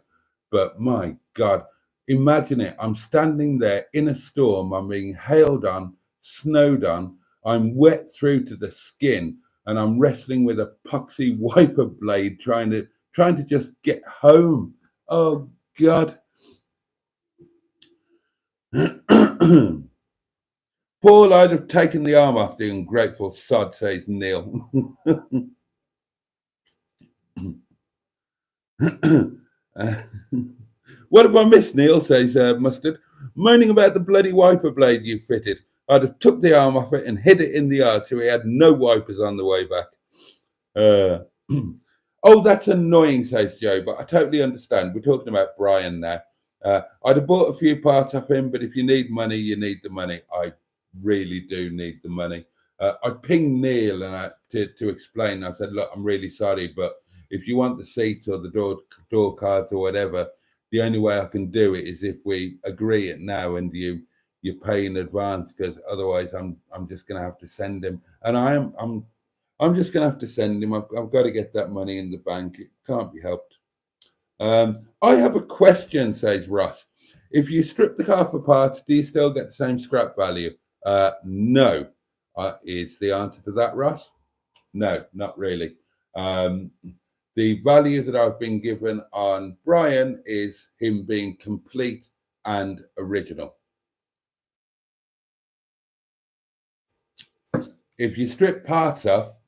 But my God, imagine it. I'm standing there in a storm. I'm being hailed on, snowed on. I'm wet through to the skin, and I'm wrestling with a poxy wiper blade, trying to just get home. Oh God. Paul, I'd have taken the arm off the ungrateful sod, says Neil. What have I missed, Neil, says Mustard. Moaning about the bloody wiper blade you fitted. I'd have took the arm off it and hid it in the yard so he had no wipers on the way back. Oh, that's annoying, says Joe, but I totally understand. We're talking about Brian now. I'd have bought a few parts off him, but if you need money, you need the money. I really do need the money. I pinged Neil and to explain. I said, look, I'm really sorry, but if you want the seats or the door cards or whatever, the only way I can do it is if we agree it now and you pay in advance, because otherwise I'm just going to have to send him. And I'm just going to have to send him. I've got to get that money in the bank. It can't be helped. I have a question, says Ross. If you strip the car for parts, do you still get the same scrap value? No. Is the answer to that, Ross? No, not really. The value that I've been given on Brian is him being complete and original. If you strip parts off,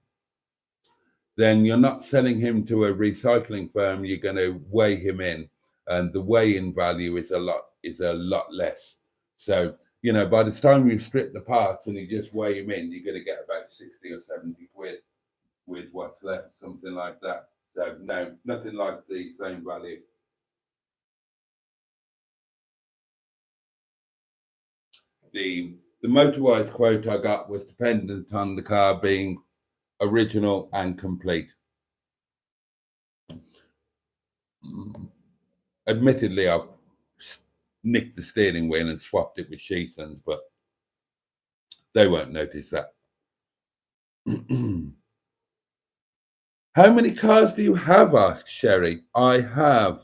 then you're not selling him to a recycling firm. You're going to weigh him in, and the weigh-in value is a lot less. So, by the time you strip the parts and you just weigh him in, you're going to get about 60 or 70 quid with what's left, something like that. So no, nothing like the same value. The Motorwise quote I got was dependent on the car being original and complete. Admittedly, I've nicked the steering wheel and swapped it with Sheathans, but they won't notice that. How many cars do you have? Asked Sherry. I have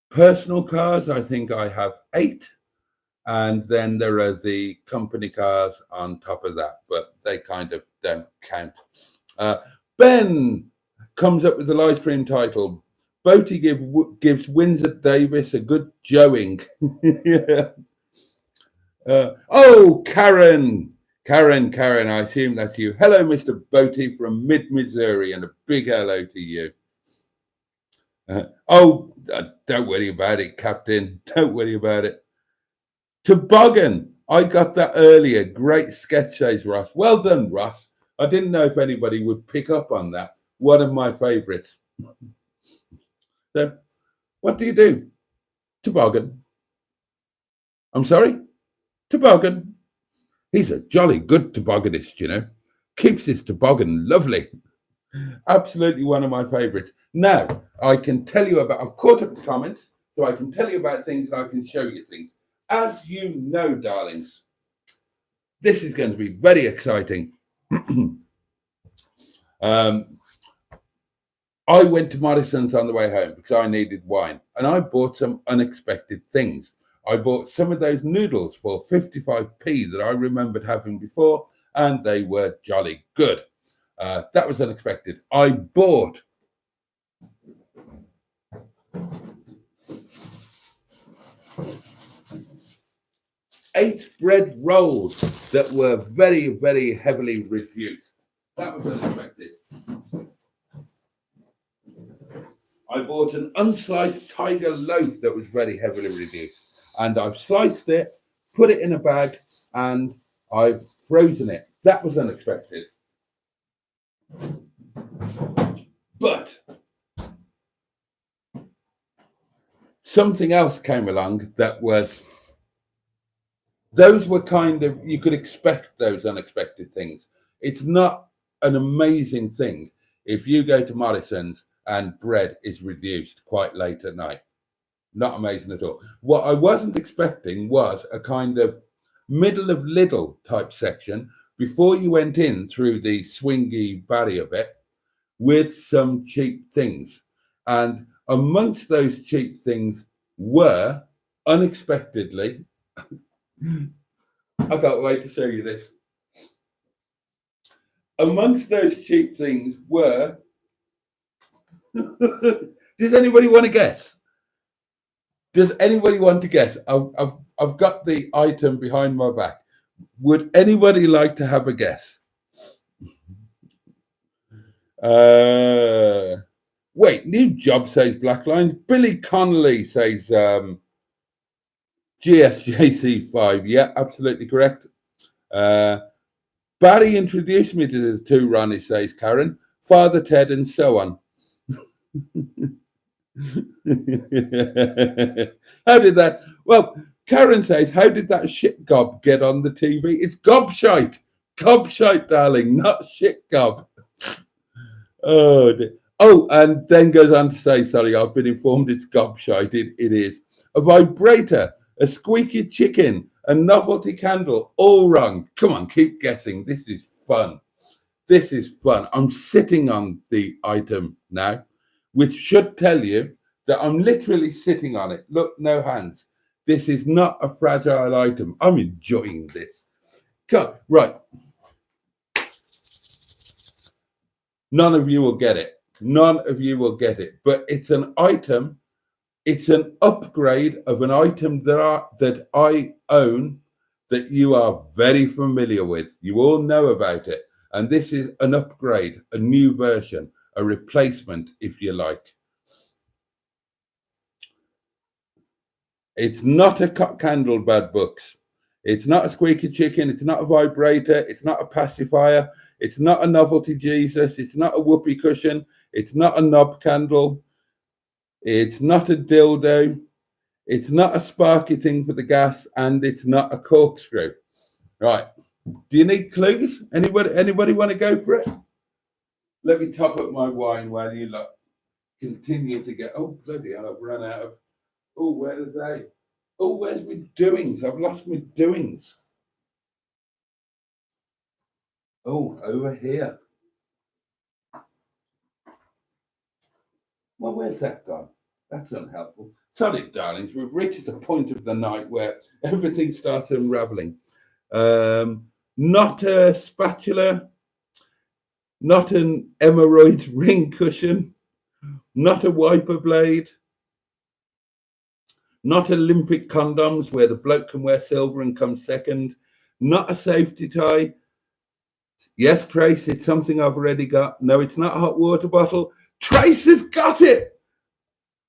personal cars. I think I have 8. And then there are the company cars on top of that, but they kind of don't count. Ben comes up with the live stream title. Boaty gives Windsor Davis a good joeing. Yeah. Oh, Karen, I assume that's you. Hello, Mr. Boaty from mid-Missouri, and a big hello to you. Don't worry about it, Captain. Don't worry about it. Toboggan, I got that earlier. Great sketch, says Ross. Well done, Ross. I didn't know if anybody would pick up on that. One of my favourites. So, what do you do? Toboggan. I'm sorry? Toboggan. He's a jolly good tobogganist, Keeps his toboggan lovely. Absolutely one of my favourites. Now, I can tell you about, I've caught up the comments, so I can tell you about things and I can show you things. As you know, darlings, this is going to be very exciting. I went to Morrison's on the way home because I needed wine, and I bought some unexpected things. I bought some of those noodles for 55p that I remembered having before, and they were jolly good. That was unexpected. I bought 8 bread rolls that were very, very heavily reduced. That was unexpected. I bought an unsliced tiger loaf that was very heavily reduced. And I've sliced it, put it in a bag, and I've frozen it. That was unexpected. But something else came along that was, those were kind of, you could expect those unexpected things. It's not an amazing thing if you go to Morrison's and bread is reduced quite late at night. Not amazing at all. What I wasn't expecting was a kind of middle of Lidl type section before you went in through the swingy barrier bit with some cheap things. And amongst those cheap things were, unexpectedly, I can't wait to show you this. Amongst those cheap things were, does anybody want to guess? Does anybody want to guess? I've got the item behind my back. Would anybody like to have a guess? Wait, new job says Black Lines. Billy Connolly says GSJC5. Yeah, absolutely correct. Barry introduced me to the two Ronnie, says Karen. Father Ted and so on. How did that? Well, Karen says, how did that shit gob get on the TV? It's gobshite. Gobshite, darling, not shit gob. Oh, dear. Oh, and then goes on to say, sorry, I've been informed it's gobshite. It is. A vibrator, a squeaky chicken, a novelty candle, all wrong. Come on, keep guessing. This is fun. This is fun. I'm sitting on the item now, which should tell you that I'm literally sitting on it. Look, no hands. This is not a fragile item. I'm enjoying this. Come, right. None of you will get it. None of you will get it. But it's an item. It's an upgrade of an item that I own that you are very familiar with. You all know about it. And this is an upgrade, a new version, a replacement, if you like. It's not a cut candle, bad books. It's not a squeaky chicken. It's not a vibrator. It's not a pacifier. It's not a novelty Jesus. It's not a whoopee cushion. It's not a knob candle. It's not a dildo. It's not a sparky thing for the gas. And it's not a corkscrew. Right. Do you need clues? Anybody want to go for it? Let me top up my wine while you lot continue to get. Oh, bloody hell, I've run out of. Oh, where are they? Oh, where's my doings? I've lost my doings. Oh, over here. Well, where's that gone? That's unhelpful. Sorry, darlings, we've reached the point of the night where everything starts unraveling. Not a spatula, not an hemorrhoid ring cushion, not a wiper blade, not Olympic condoms where the bloke can wear silver and come second, not a safety tie. Yes, Trace, it's something I've already got. No, it's not a hot water bottle. Trace has got it.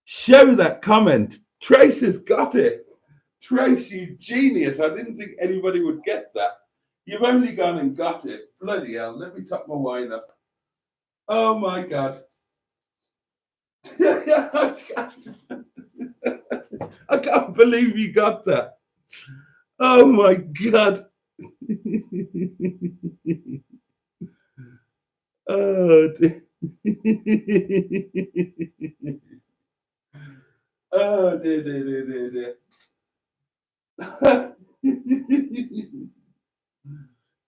Show that comment. Trace has got it. Trace, you genius. I didn't think anybody would get that. You've only gone and got it. Bloody hell. Let me top my wine up. Oh, my God. I can't believe you got that. Oh, my God. Oh, dear. Oh, dear.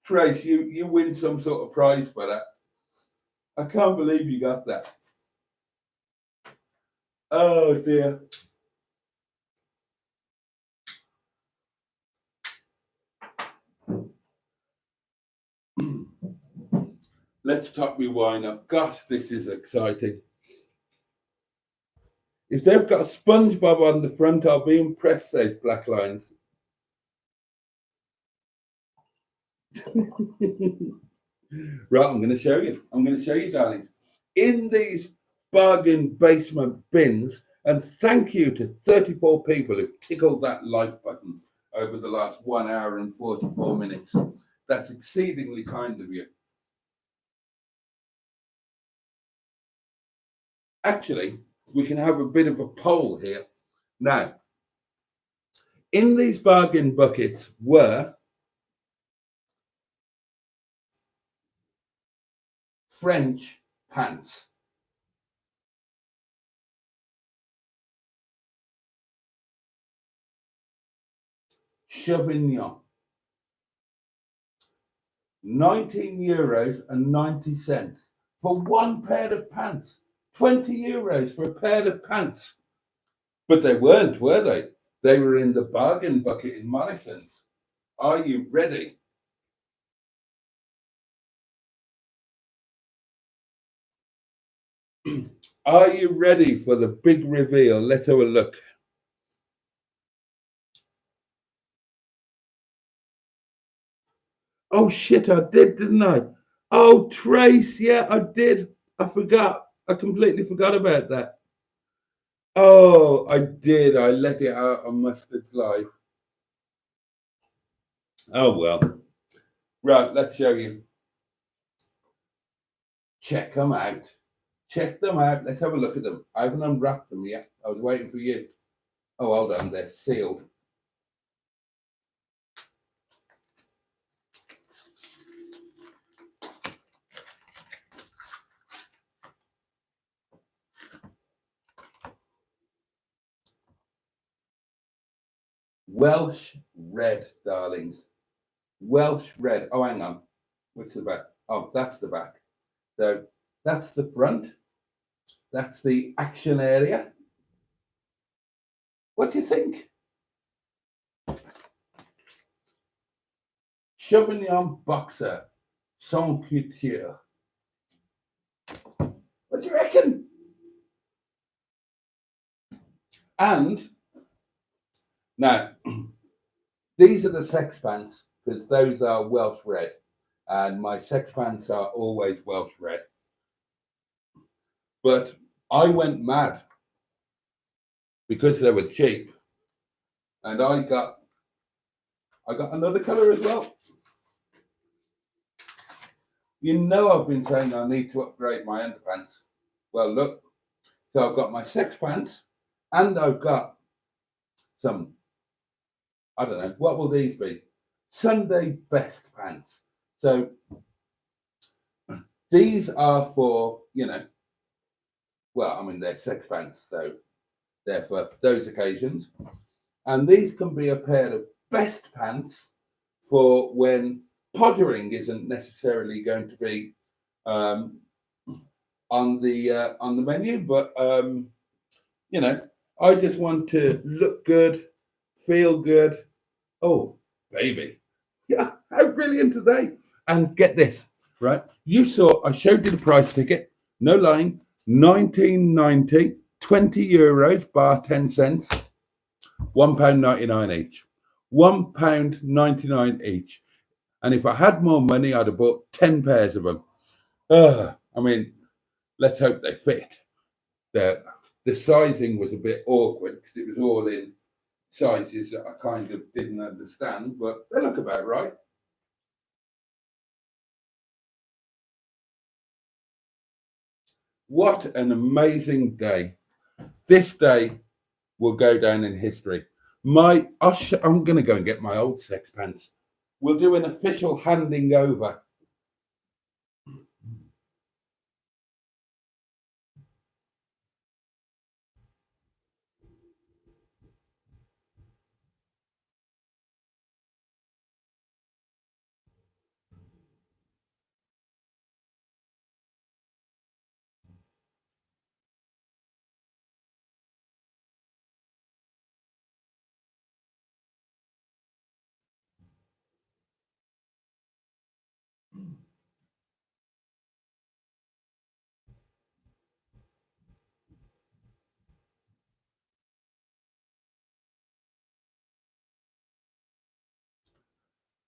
Trace, you win some sort of prize for that. I can't believe you got that. Oh, dear. Let's top me wine up. Gosh, this is exciting. If they've got a SpongeBob on the front, I'll be impressed, says Black Lines. Right, I'm going to show you. Darling. In these bargain basement bins, and thank you to 34 people who've tickled that like button over the last 1 hour and 44 minutes. That's exceedingly kind of you. Actually, we can have a bit of a poll here. Now, in these bargain buckets were French pants. Chauvignon. €19.90 for one pair of pants. €20 for a pair of pants. But they weren't, were they? They were in the bargain bucket in Morrison's. Are you ready? Are you ready for the big reveal? Let's have a look. Oh shit, I did, didn't I? Oh, Trace, yeah, I did. I forgot. I completely forgot about that. Oh, I did. I let it out on Mustard's Live. Oh, well. Right, let's show you. Check them out. Check them out. Let's have a look at them. I haven't unwrapped them yet. I was waiting for you. Oh, hold on. They're sealed. Welsh red, darlings. Welsh red. Oh, hang on. What's the back? Oh, that's the back. So that's the front. That's the action area. What do you think? Chauvignon boxer, sans couture. What do you reckon? And now, these are the sex pants because those are Welsh red, and my sex pants are always Welsh red. But I went mad because they were cheap, and I got another colour as well. You know, I've been saying I need to upgrade my underpants. Well, look, so I've got my sex pants, and I've got some, I don't know, what will these be? Sunday best pants. So these are for, you know, well, I mean, they're sex pants, so they're for those occasions. And these can be a pair of best pants for when pottering isn't necessarily going to be on the menu, but you know, I just want to look good, feel good. Oh, baby, yeah, how brilliant are they? And get this, right? You saw I showed you the price ticket, no line, €19.90, €20 bar 10 cents, £1.99 each. £1.99 each. And if I had more money, I'd have bought 10 pairs of them. I mean, let's hope they fit. The sizing was a bit awkward because it was all in sizes that I kind of didn't understand, but they look about right. What an amazing day. This day will go down in history. I'm going to go and get my old sex pants. We'll do an official handing over.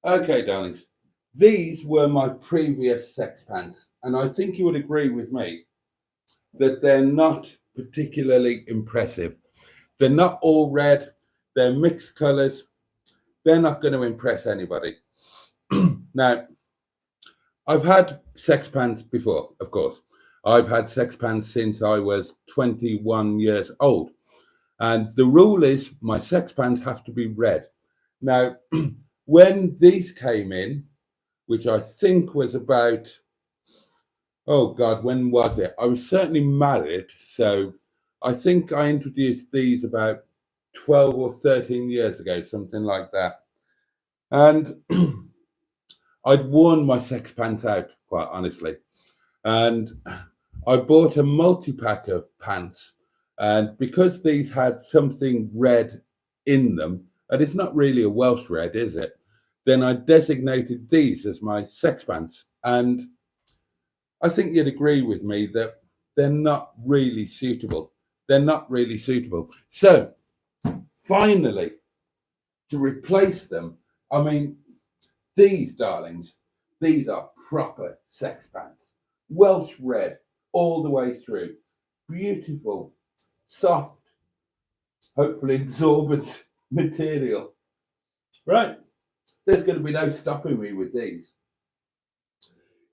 Okay, darlings. These were my previous sex pants, and I think you would agree with me that they're not particularly impressive. They're not all red, they're mixed colours. They're not going to impress anybody. Now, I've had sex pants before, of course. I've had sex pants since I was 21 years old. And the rule is my sex pants have to be red. Now, when these came in, which I think was about, oh God, when was it? I was certainly married. So I think I introduced these about 12 or 13 years ago, something like that. And I'd worn my sex pants out, quite honestly. And I bought a multi-pack of pants. And because these had something red in them, and it's not really a Welsh red, is it? Then I designated these as my sex pants. And I think you'd agree with me that they're not really suitable. They're not really suitable. So finally, to replace them, I mean, these darlings, these are proper sex pants. Welsh red all the way through. Beautiful, soft, hopefully absorbent material. Right, there's going to be no stopping me with these.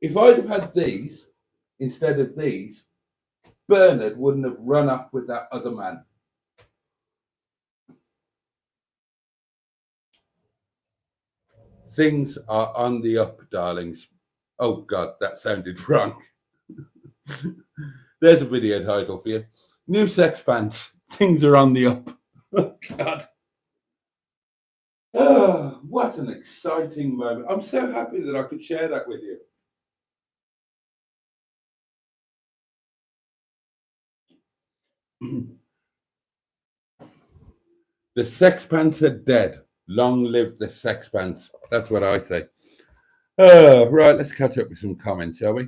If I'd have had these instead of these, Bernard wouldn't have run off with that other man. Things are on the up, darlings. Oh God, that sounded wrong. There's a video title for you. New sex pants. Things are on the up. Oh God. Oh, what an exciting moment. I'm so happy that I could share that with you. The sex pants are dead. Long live the sex pants. That's what I say. Right, let's catch up with some comments, shall we?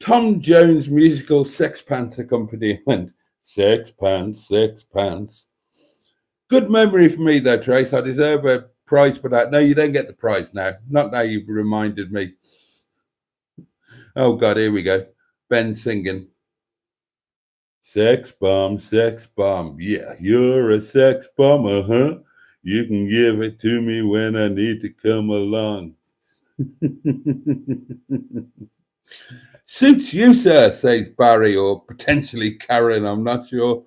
Tom Jones musical sex pants accompaniment. Sex pants, sex pants. Good memory for me, though, Trace. I deserve a prize for that. No, you don't get the prize now. Not now you've reminded me. Oh, God, here we go. Ben singing. Sex bomb, sex bomb. Yeah, you're a sex bomb, huh? You can give it to me when I need to come along. Suits you, sir, says Barry, or potentially Karen, I'm not sure.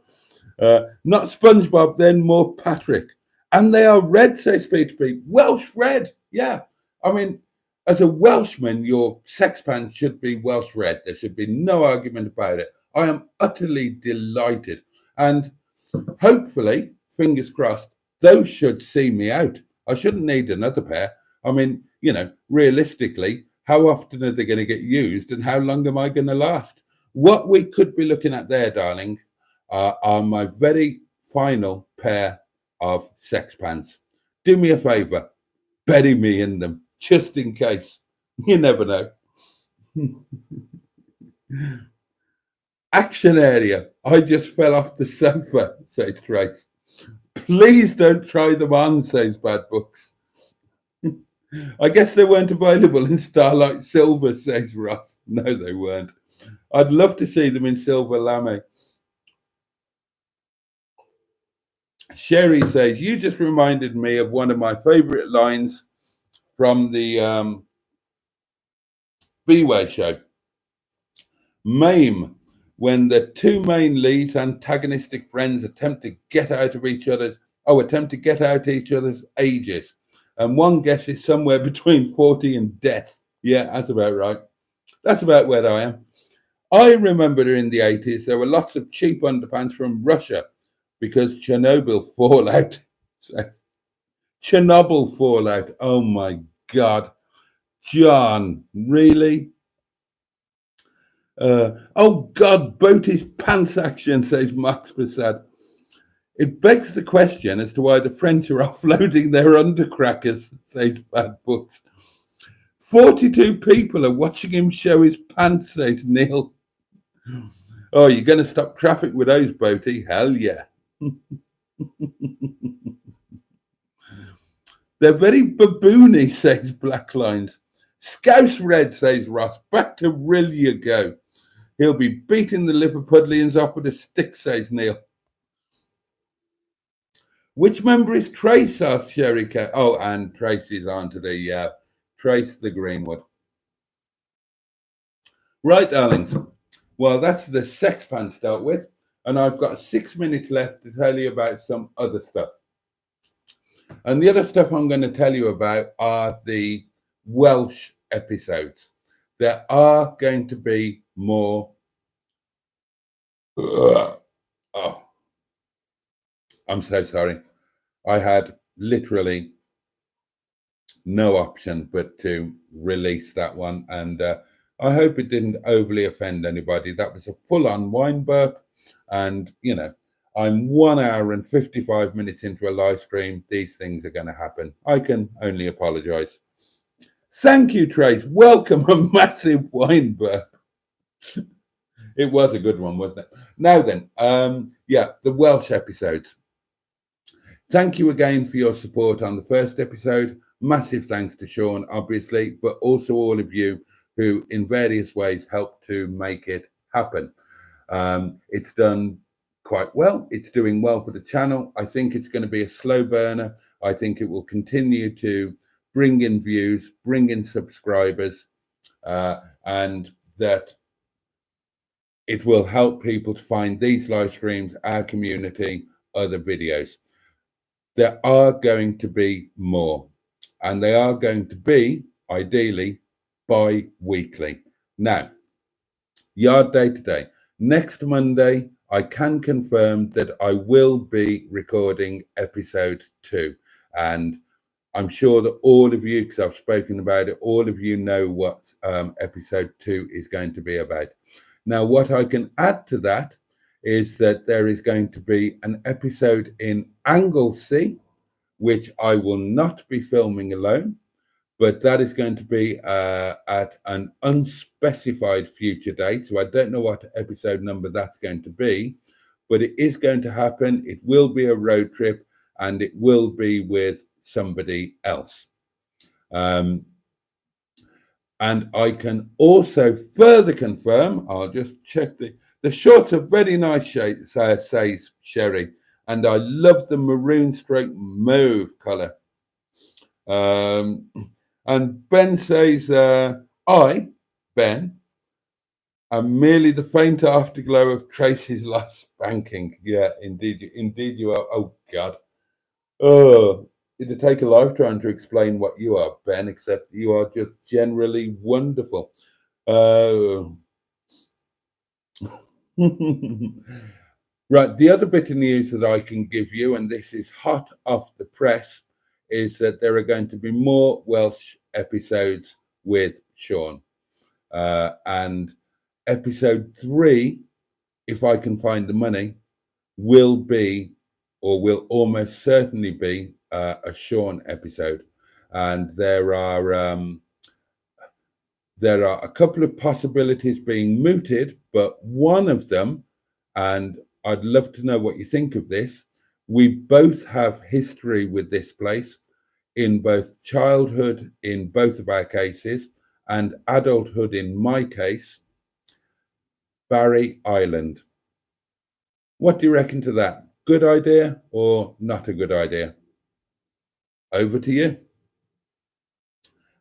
Not SpongeBob, then more Patrick. And they are red, says Peter Pete. Welsh red, yeah. I mean, as a Welshman, your sex pants should be Welsh red. There should be no argument about it. I am utterly delighted. And hopefully, fingers crossed, those should see me out. I shouldn't need another pair. I mean, realistically, how often are they going to get used and how long am I going to last? What we could be looking at there, darling, are my very final pair of sex pants. Do me a favour, bury me in them, just in case. You never know. Action area. I just fell off the sofa, says Trace. Please don't try them on, says Bad Books. I guess they weren't available in Starlight Silver, says Ross. No, they weren't. I'd love to see them in Silver Lame. Sherry says, you just reminded me of one of my favourite lines from the B-Way show. Mame, when the two main leads, antagonistic friends, attempt to get out each other's ages. And one guesses somewhere between 40 and death. Yeah, that's about right. That's about where I am. I remember in the 80s, there were lots of cheap underpants from Russia because Chernobyl fallout. Chernobyl fallout. Oh my God. John, really? Oh God, Boaty's pants action, says Max Prasad. It begs the question as to why the French are offloading their undercrackers, says Bad Books. 42 people are watching him show his pants, says Neil. Oh, you're going to stop traffic with those, Boaty? Hell yeah. They're very baboony, says Black Lines. Scouse Red, says Ross. Back to Rill you go. He'll be beating the Liverpudlians off with a stick, says Neil. Which member is Trace? Asked Sherry Cat. Oh, and Trace is on to the Trace the Greenwood. Right, darlings. Well, that's the sex pants dealt with. And I've got 6 minutes left to tell you about some other stuff. And the other stuff I'm going to tell you about are the Welsh episodes. There are going to be more. Oh, I'm so sorry. I had literally no option but to release that one, and I hope it didn't overly offend anybody. That was a full-on wine burp, and I'm 1 hour and 55 minutes into a live stream. These things are going to happen. I can only apologize. Thank you, Trace. Welcome. A massive wine burp. It was a good one, wasn't it? Now then, the Welsh episodes. Thank you again for your support on the first episode. Massive thanks to Sean, obviously, but also all of you who in various ways helped to make it happen. It's done quite well. It's doing well for the channel. I think it's going to be a slow burner. I think it will continue to bring in views, bring in subscribers, and that it will help people to find these live streams, our community, other videos. There are going to be more, and they are going to be, ideally, bi-weekly. Now, Yard Day today. Next Monday, I can confirm that I will be recording episode 2. And I'm sure that all of you, because I've spoken about it, all of you know what episode 2 is going to be about. Now, what I can add to that is that there is going to be an episode in Anglesey, which I will not be filming alone, but that is going to be at an unspecified future date. So I don't know what episode number that's going to be, but it is going to happen. It will be a road trip, and it will be with somebody else. And I can also further confirm, I'll just check the shorts are very nice, says Sherry, and I love the maroon stroke mauve colour. And Ben says, Ben, am merely the faint afterglow of Tracy's last spanking. Yeah, indeed you are. Oh, God. Oh, it'd take a lifetime to explain what you are, Ben, except you are just generally wonderful. Right, the other bit of news that I can give you, and this is hot off the press, is that there are going to be more Welsh episodes with Sean. And episode 3, if I can find the money, will be, or will almost certainly be, a Sean episode. And there are a couple of possibilities being mooted, but one of them, and I'd love to know what you think of this, we both have history with this place in both childhood, in both of our cases, and adulthood in my case, Barry Island. What do you reckon to that? Good idea or not a good idea? Over to you.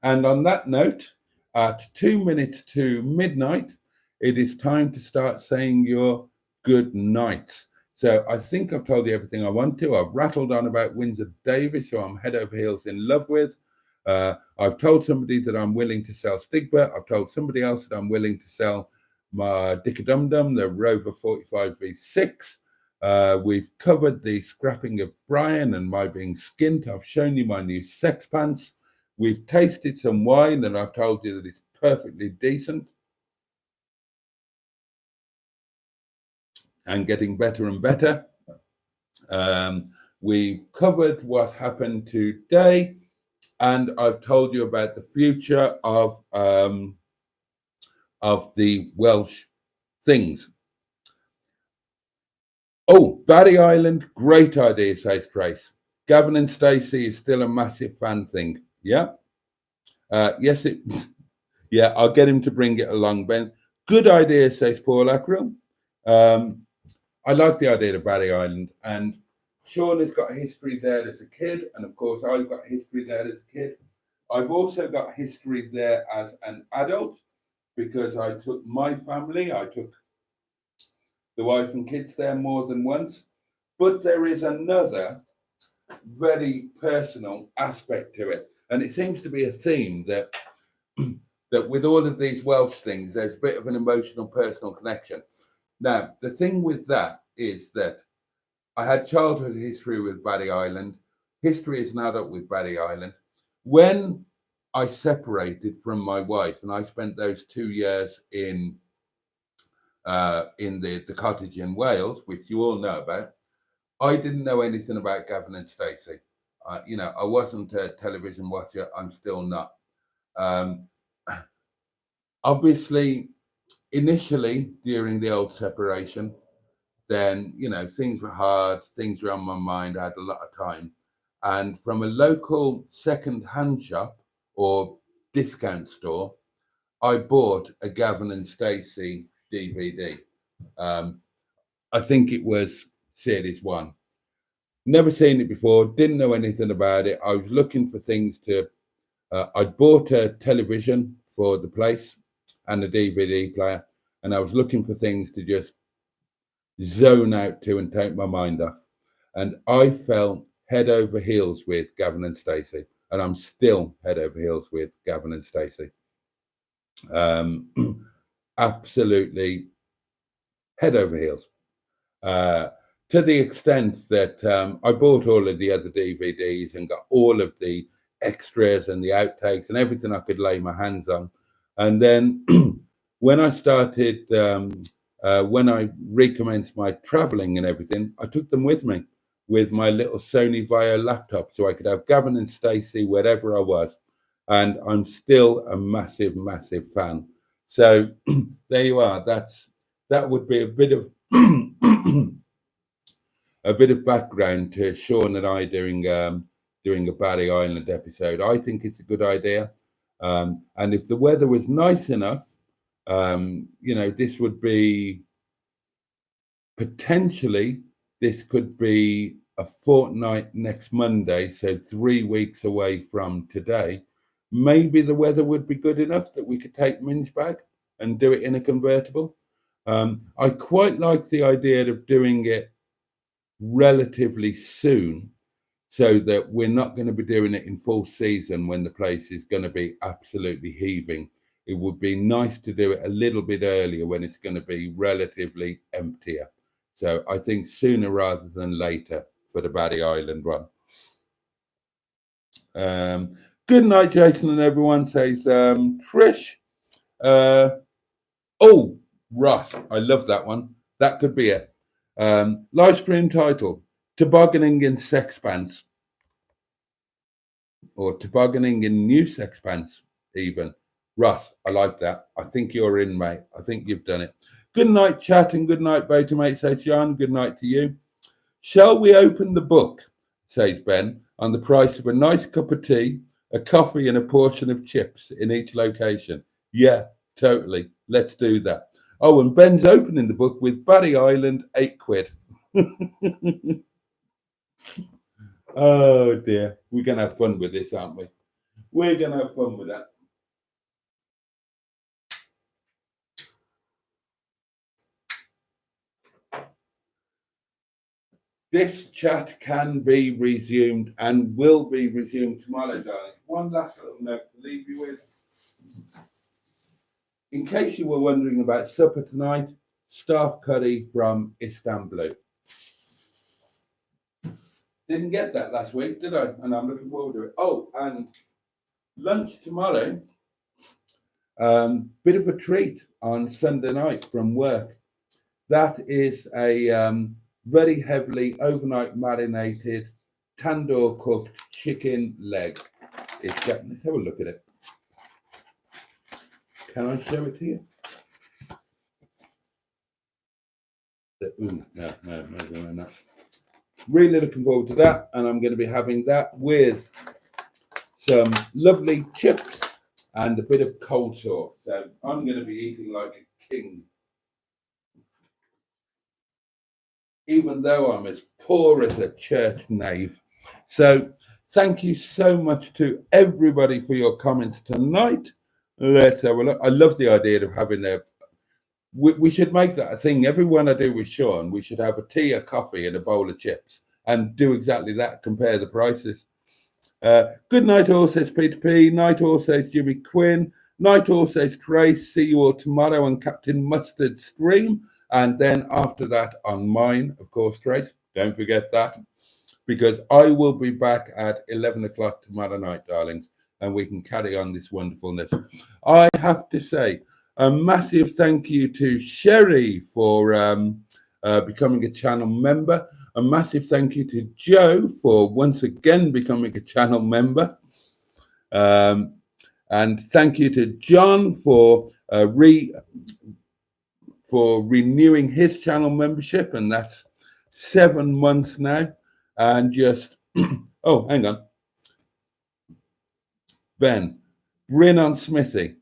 And on that note, at 2 minutes to midnight, it is time to start saying your good nights. So I think I've told you everything I want to. I've rattled on about Windsor Davis, who I'm head over heels in love with. I've told somebody that I'm willing to sell Stigba. I've told somebody else that I'm willing to sell my Dickadum-Dum, the Rover 45 V6. We've covered the scrapping of Brian and my being skint. I've shown you my new sex pants. We've tasted some wine, and I've told you that it's perfectly decent and getting better and better. We've covered what happened today, and I've told you about the future of the Welsh things. Oh, Barry Island, great idea, says Trace. Gavin and Stacey is still a massive fan thing. Yeah. Yes, yeah, I'll get him to bring it along, Ben. Good idea, says Paul Ackrill. I like the idea of Barry Island, and Sean has got history there as a kid, and of course I've got history there as a kid. I've also got history there as an adult, because I took my family, I took the wife and kids there more than once. But there is another very personal aspect to it, and it seems to be a theme that that with all of these Welsh things, there's a bit of an emotional, personal connection. Now, the thing with that is that I had childhood history with Boaty Island. History as an adult with Boaty Island. When I separated from my wife, and I spent those 2 years in the cottage in Wales, which you all know about, I didn't know anything about Gavin and Stacey. I wasn't a television watcher. I'm still not. Um, Obviously, initially during the old separation, then things were hard, things were on my mind. I had a lot of time, and from a local second-hand shop or discount store, I bought a Gavin and Stacey DVD. I think it was series 1. Never seen it before, didn't know anything about it. I was looking for things to I'd bought a television for the place and a DVD player, and I was looking for things to just zone out to and take my mind off. And I fell head over heels with Gavin and Stacey, and I'm still head over heels with Gavin and Stacey. Absolutely head over heels. To the extent that I bought all of the other DVDs and got all of the extras and the outtakes and everything I could lay my hands on. And then when I started, when I recommenced my traveling and everything, I took them with me with my little Sony Vaio laptop so I could have Gavin and Stacey wherever I was. And I'm still a massive, massive fan. So there you are. That would be a bit of a bit of background to Sean and I doing a Boaty Island episode. I think it's a good idea, and if the weather was nice enough, this would be potentially, this could be a fortnight next Monday, so 3 weeks away from today. Maybe the weather would be good enough that we could take Minge back and do it in a convertible. I quite like the idea of doing it relatively soon, so that we're not going to be doing it in full season when the place is going to be absolutely heaving. It would be nice to do it a little bit earlier when it's going to be relatively emptier. So I think sooner rather than later for the Boaty Island one. Good night, Jason and everyone, says Trish. Oh, Ross, I love that one. That could be it. Live stream title: Tobogganing in Sex Pants, or Tobogganing in New Sex Pants, even. Russ, I like that. I think you're in, mate. I think you've done it. Good night, chat, and good night, Boaty mate, says John. Good night to you. Shall we open the book, says Ben, on the price of a nice cup of tea, a coffee, and a portion of chips in each location? Yeah, totally. Let's do that. Oh, and Ben's opening the book with Boaty Island, £8. Oh dear, we're going to have fun with this, aren't we? We're going to have fun with that. This chat can be resumed and will be resumed tomorrow, darling. One last little note to leave you with. In case you were wondering about supper tonight, staff curry from Istanbul. Didn't get that last week, did I? And I'm looking forward to it. Oh, and lunch tomorrow. Bit of a treat on Sunday night from work. That is a very heavily overnight marinated tandoor cooked chicken leg. Let's have a look at it. Can I show it to you? No. Really looking forward to that, and I'm going to be having that with some lovely chips and a bit of coleslaw. So I'm going to be eating like a king, even though I'm as poor as a church knave. So thank you so much to everybody for your comments tonight. Let's have a look. I love the idea of having we should make that a thing. Everyone I do with Sean, we should have a tea, a coffee, and a bowl of chips, and do exactly that. Compare the prices. Good night, all, says Peter P. Night, all, says Jimmy Quinn. Night, all, says Trace. See you all tomorrow on Captain Mustard's stream, and then after that on mine, of course, Trace. Don't forget that, because I will be back at 11 o'clock tomorrow night, darlings, and we can carry on this wonderfulness. I have to say a massive thank you to Sherry for becoming a channel member. A massive thank you to Joe for once again becoming a channel member. And thank you to John for renewing his channel membership, and that's 7 months now. And just oh, hang on, Ben Brennan Smithy.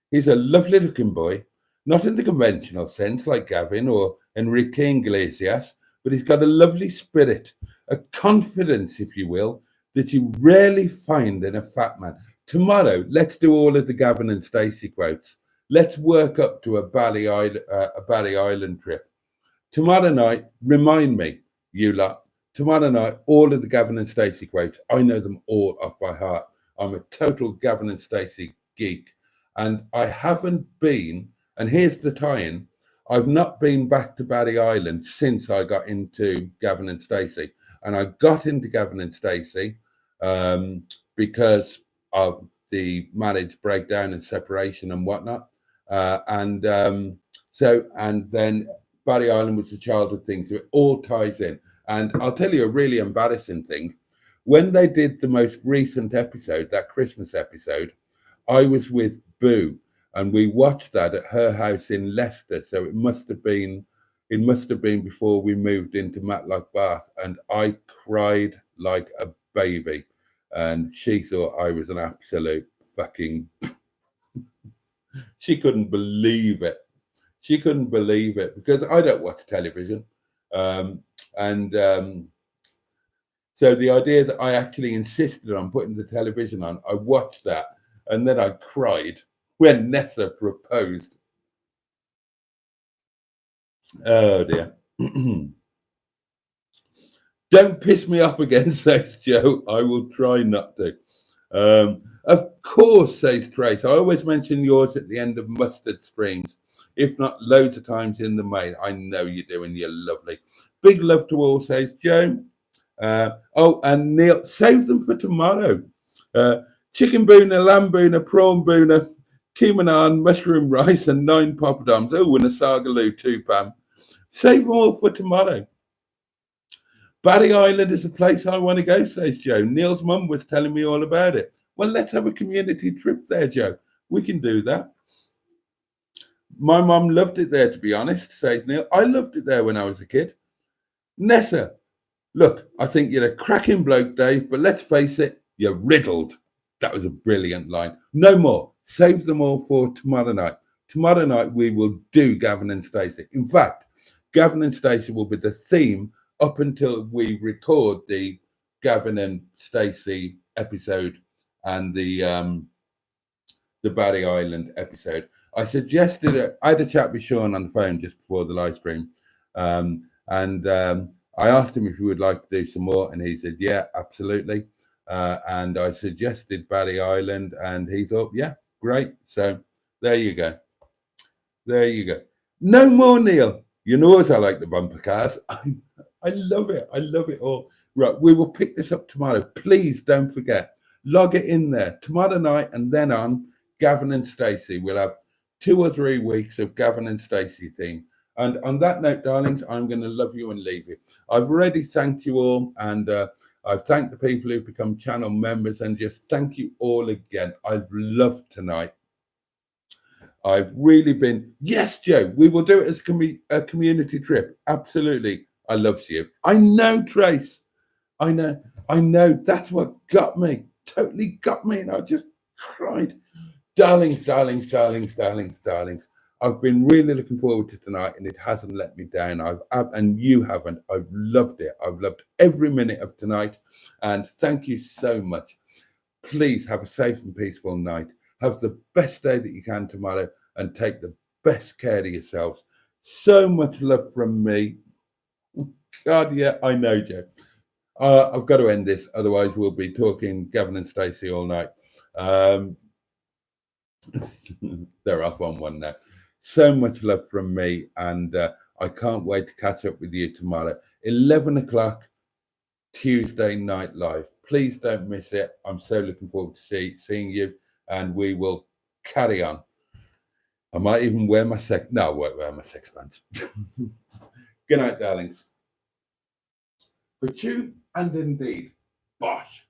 He's a lovely looking boy, not in the conventional sense like Gavin or Enrique Iglesias, but he's got a lovely spirit, a confidence, if you will, that you rarely find in a fat man. Tomorrow, let's do all of the Gavin and Stacey quotes. Let's work up to a Bali Island trip. Tomorrow night, remind me, you lot, tomorrow night, all of the Gavin and Stacey quotes, I know them all off by heart. I'm a total Gavin and Stacey geek. And I haven't been, and here's the tie-in, I've not been back to Bali Island since I got into Gavin and Stacey. And I got into Gavin and Stacey because of the marriage breakdown and separation and whatnot. And then Bali Island was the childhood thing. So it all ties in. And I'll tell you a really embarrassing thing. When they did the most recent episode, that Christmas episode, I was with Boo, and we watched that at her house in Leicester. So it must have been before we moved into Matlock Bath, and I cried like a baby, and she thought I was an absolute fucking. She couldn't believe it. She couldn't believe it because I don't watch television, so the idea that I actually insisted on putting the television on, I watched that, and then I cried when Nessa proposed. Oh dear. Don't piss me off again, says Joe. I will try not to. Of course, says Trace. I always mention yours at the end of mustard streams, if not loads of times in the main. I know you do, and you're lovely. Big love to all, says Joe. And Neil, save them for tomorrow. Chicken boona, lamb boona, prawn boona, keema mushroom rice, and 9 poppadoms. Oh, and a sagaloo too, Pam. Save them all for tomorrow. Bali Island is a place I want to go, says Joe. Neil's mum was telling me all about it. Well, let's have a community trip there, Joe. We can do that. My mum loved it there, to be honest, says Neil. I loved it there when I was a kid. Nessa, look, I think you're a cracking bloke, Dave, but let's face it, you're riddled. That was a brilliant line. No more. Save them all for tomorrow night. Tomorrow night, we will do Gavin and Stacey. In fact, Gavin and Stacey will be the theme up until we record the Gavin and Stacey episode and the Bali Island episode. I suggested I had a chat with Sean on the phone just before the live stream, and I asked him if he would like to do some more, and he said, yeah, absolutely. And I suggested Bali Island, and he thought, yeah, great. So there you go. There you go. No more, Neil. You know as I like the bumper cars. I love it. I love it all. Right, we will pick this up tomorrow. Please don't forget. Log it in there tomorrow night, and then on Gavin and Stacey. We'll have 2 or 3 weeks of Gavin and Stacey theme. And on that note, darlings, I'm going to love you and leave you. I've already thanked you all, and I've thanked the people who've become channel members, and just thank you all again. I've loved tonight. I've really been, yes, Joe, we will do it as a community trip. Absolutely. I love you. I know, Trace. I know. That's what got me. Totally got me. And I just cried. Darlings. I've been really looking forward to tonight, and it hasn't let me down. And you haven't. I've loved it. I've loved every minute of tonight. And thank you so much. Please have a safe and peaceful night. Have the best day that you can tomorrow, and take the best care of yourselves. So much love from me. God, yeah, I know, Joe. I've got to end this, otherwise we'll be talking Gavin and Stacey all night. They're off on one now. So much love from me, and I can't wait to catch up with you tomorrow, 11 o'clock, Tuesday night live. Please don't miss it. I'm so looking forward to seeing you, and we will carry on. I might even wear my I won't wear my sex pants. Good night, darlings. But you and indeed, bosh.